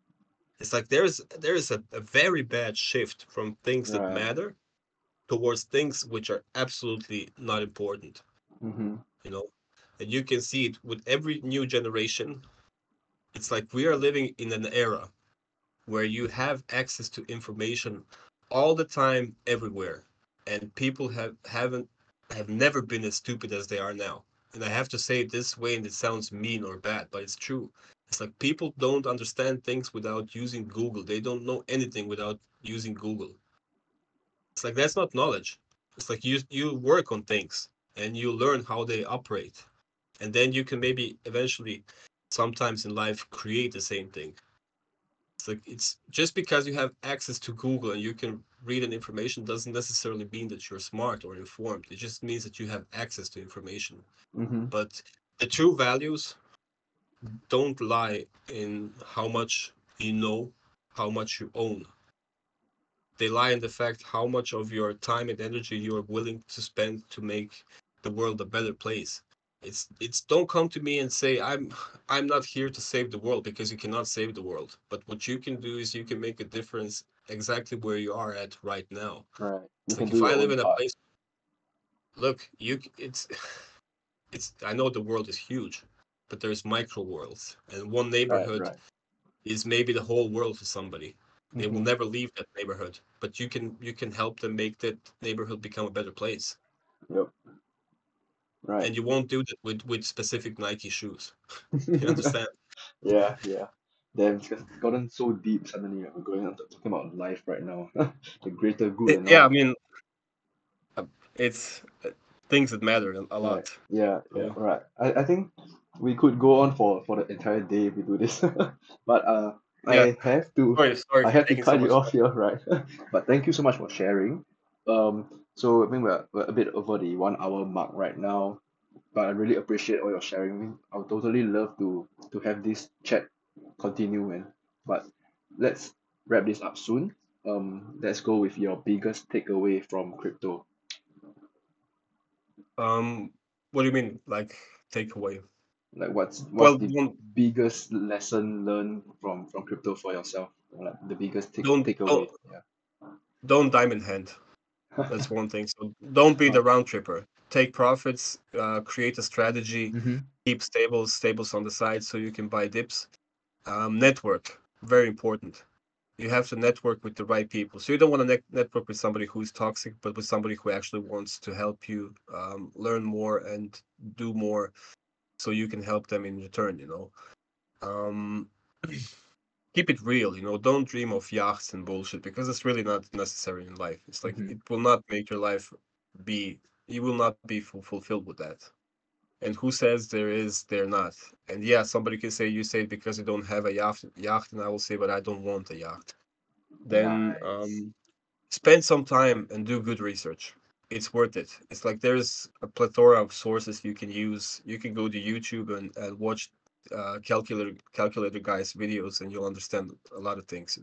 It's like there is a very bad shift from things that Right. matter towards things which are absolutely not important, Mm-hmm. you know? And you can see it with every new generation. It's like we are living in an era where you have access to information all the time, everywhere. And people have never been as stupid as they are now. And I have to say it this way, and it sounds mean or bad, but it's true. It's like people don't understand things without using Google. They don't know anything without using Google. It's like that's not knowledge. It's like you work on things and you learn how they operate. And then you can maybe eventually sometimes in life create the same thing. It's like it's just because you have access to Google and you can read an information doesn't necessarily mean that you're smart or informed. It just means that you have access to information. Mm-hmm. But the true values don't lie in how much you know, how much you own. They lie in the fact how much of your time and energy you are willing to spend to make the world a better place. It's don't come to me and say I'm not here to save the world because you cannot save the world. But what you can do is you can make a difference exactly where you are at right now. Right. You It's can like do if I your live own in a part. place, look, it's I know the world is huge, but there's micro worlds, and one Right. neighborhood Right. is maybe the whole world to somebody. They will Mm-hmm. never leave that neighborhood, but you can help them make that neighborhood become a better place. Yep. Right. And you won't do that with specific Nike shoes. You understand? Yeah. Yeah. Damn, it's gotten so deep suddenly. We're going on to talking about life right now. The greater good and Yeah, I all. mean, uh, it's things that matter a Right. lot. Yeah, yeah, So right. I think we could go on for the entire day if we do this. But yeah, I have to sorry I for have to taking so cut you much off time. here, right? But thank you so much for sharing. So I think we're a bit over the 1 hour mark right now, but I really appreciate all your sharing. I would totally love to have this chat continue, man. But let's wrap this up soon. Let's go with your biggest takeaway from crypto. What do you mean, like takeaway? Like what's Well, the don't biggest lesson learned from crypto for yourself? Or like the biggest don't don't takeaway. Yeah. don't diamond hand. That's one thing. So don't be Uh, the round tripper. Take profits, create a strategy, mm-hmm. keep stables on the side so you can buy dips. Network, very important. You have to network with the right people. So you don't want to network with somebody who's toxic, but with somebody who actually wants to help you learn more and do more, so you can help them in return. Um, keep it real. Don't dream of yachts and bullshit because it's really not necessary in life. It's like Mm-hmm. it will not make your life be. You will not be fulfilled with that. And who says there is, they're not. And yeah, somebody can say you say it because you don't have a yacht, and I will say, but I don't want a yacht. Then Nice. spend some time and do good research. It's worth it. It's like there's a plethora of sources you can use. You can go to YouTube and watch calculator guys videos, and you'll understand a lot of things.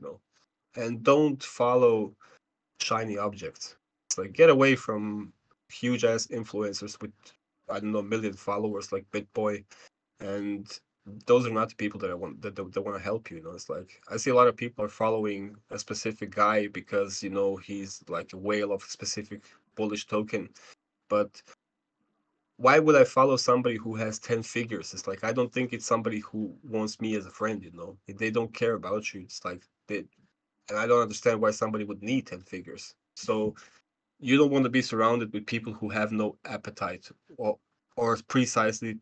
And don't follow shiny objects. It's like get away from huge ass influencers with, I don't know, million followers like BitBoy, and those are not the people that I want that want to help you. It's like I see a lot of people are following a specific guy because he's like a whale of a specific bullish token. But why would I follow somebody who has 10 figures? It's like I don't think it's somebody who wants me as a friend. They don't care about you. It's like they and I don't understand why somebody would need 10 figures. So you don't want to be surrounded with people who have no appetite, or precisely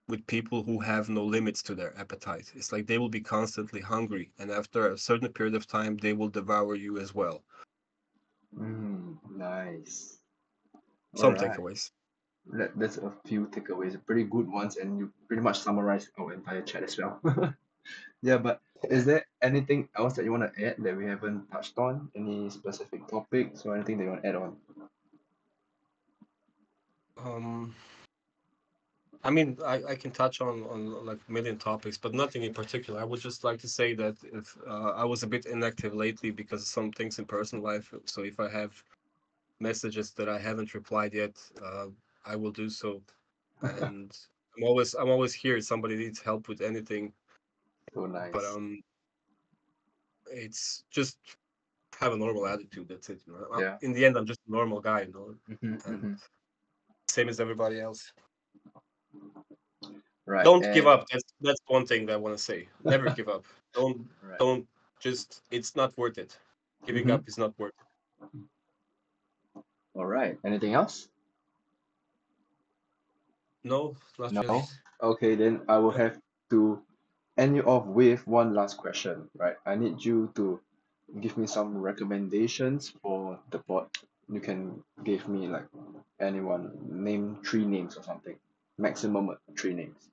with people who have no limits to their appetite. It's like they will be constantly hungry, and after a certain period of time they will devour you as well. Nice. All Some right. takeaways. That's a few takeaways, pretty good ones, and you pretty much summarized our entire chat as well. Yeah, but is there anything else that you want to add that we haven't touched on? Any specific topics or anything that you want to add on? um I mean, I can touch on like a million topics, but nothing in particular. I would just like to say that if I was a bit inactive lately because of some things in personal life, so if I have messages that I haven't replied yet, I will do so. And I'm always here if somebody needs help with anything. Oh, But nice. it's just have a normal attitude. That's it. Yeah. In the end, I'm just a normal guy, and Mm-hmm. same as everybody else. Right. Don't give And up. That's one thing that I want to say. Never give up. Don't right. don't just. It's not worth it. Giving Mm-hmm. up is not worth it. All right. Anything else? No, not really. No? Okay, then I will No. have to end you off with one last question, right? I need you to give me some recommendations for the bot. You can give me like anyone, name three names or something. Maximum three names.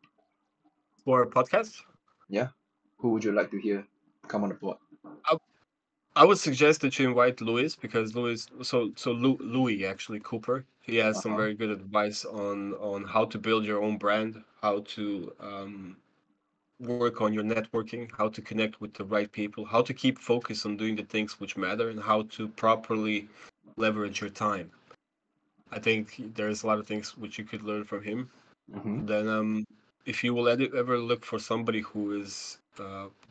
For a podcast, Yeah? Who would you like to hear come on the pod? I, I would suggest that you invite Louis because Louis actually Cooper. He has some Uh-huh. very good advice on how to build your own brand, how to work on your networking, how to connect with the right people, how to keep focus on doing the things which matter, and how to properly leverage your time. I think there's a lot of things which you could learn from him. Mm-hmm. Then, if you will ever look for somebody who is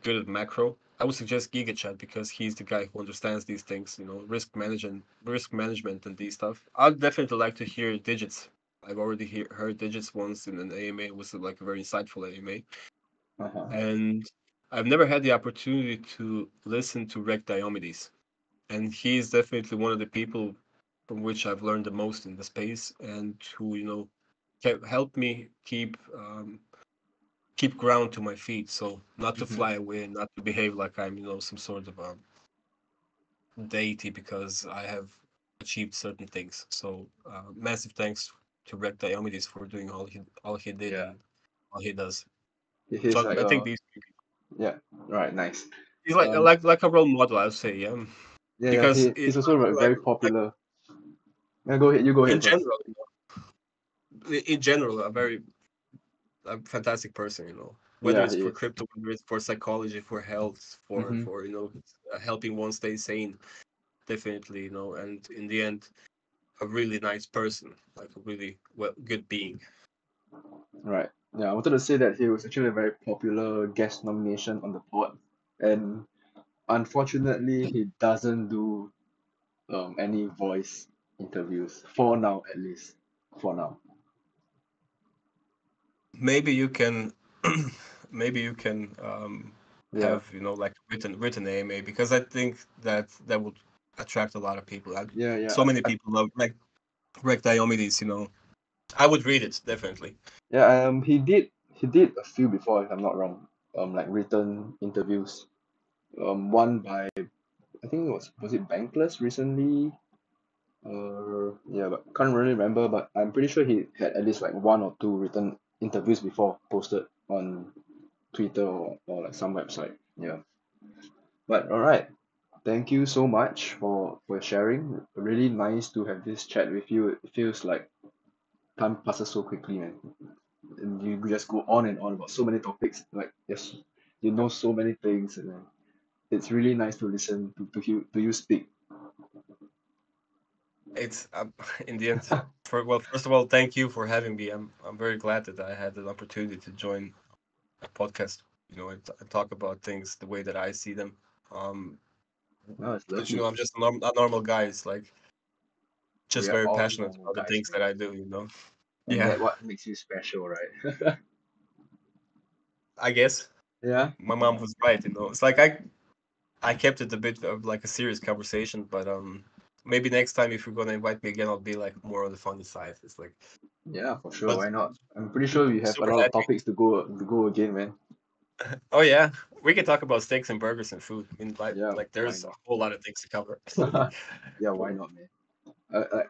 good at macro, I would suggest GigaChat because he's the guy who understands these things, risk management, and these stuff. I'd definitely like to hear Digits. I've already heard Digits once in an AMA. It was like a very insightful AMA, Uh-huh. and I've never had the opportunity to listen to Rec Diomedes, and he's definitely one of the people from which I've learned the most in the space, and who helped me keep ground to my feet, so not to Mm-hmm. fly away, not to behave like I'm some sort of a deity because I have achieved certain things. So massive thanks to Rec Diomedes for doing all he did Yeah. and all he does. He's So like I think a these yeah, right, nice. he's like Um like like a role model, I'd say, yeah. yeah, Because he's also like like very like popular. Yeah, go ahead, you go in ahead first. general, in general, a fantastic person. Whether Yeah, it's he for is. crypto, whether it's for psychology, for health, for Mm-hmm. for helping one stay sane, definitely. And in the end, a really nice person, like a really good being. Right. Yeah, I wanted to say that he was actually a very popular guest nomination on the pod, and unfortunately, he doesn't do any voice interviews for now, at least. For now. Maybe you can, maybe you can Yeah, have like written AMA, because I think that would attract a lot of people. yeah, yeah. So many people love like Rec Diomedes. I would read it definitely. Yeah, he did a few before, if I'm not wrong. Like written interviews. One by, I think was it Bankless recently? Yeah, but can't really remember. But I'm pretty sure he had at least like one or two written interviews before posted on Twitter or like some website. Yeah. But all right. Thank you so much for sharing. Really nice to have this chat with you. It feels like time passes so quickly, man. And you just go on and on about so many topics. Like, yes, you know so many things, and it's really nice to listen to you speak. It's in the end. First of all, thank you for having me. I'm very glad that I had the opportunity to join a podcast. And talk about things the way that I see them. Um, No, it's because lovely. I'm just a normal guy. It's like We just are very all passionate normal about the guys, things man. that I do. And Yeah, that what makes you special, right? I guess Yeah. my mom was right. It's like I kept it a bit of like a serious conversation, but maybe next time if you're gonna invite me again, I'll be like more on the funny side. It's like, Yeah, for sure. but Why not? I'm pretty sure super we have a super lot of happy. topics to go again, man. Oh yeah, we can talk about steaks and burgers and food. I mean, Yeah, like why there's a not? whole lot of things to cover. Yeah, why not, man?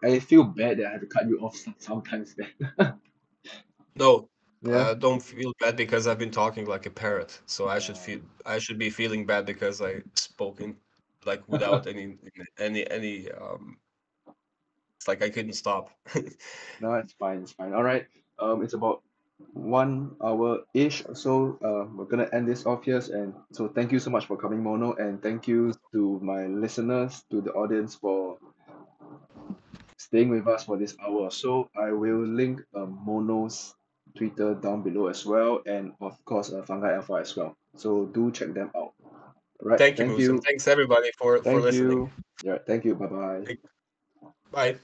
I feel bad that I have to cut you off sometimes, man. No, Yeah. don't feel bad because I've been talking like a parrot. So Uh, I should be feeling bad because I spoke in like without any it's like I couldn't stop. no, it's fine. It's fine. All right. It's about 1 hour-ish. So we're gonna end this off here. And so thank you so much for coming, Mono, and thank you to my listeners, to the audience for staying with us for this hour or so. I will link Mono's Twitter down below as well, and of course Fungi Alpha as well. So do check them out. All right. Thank you, Thank Bruce, and you. thanks everybody for Thank listening. you. Yeah. Thank you. Bye bye. Bye.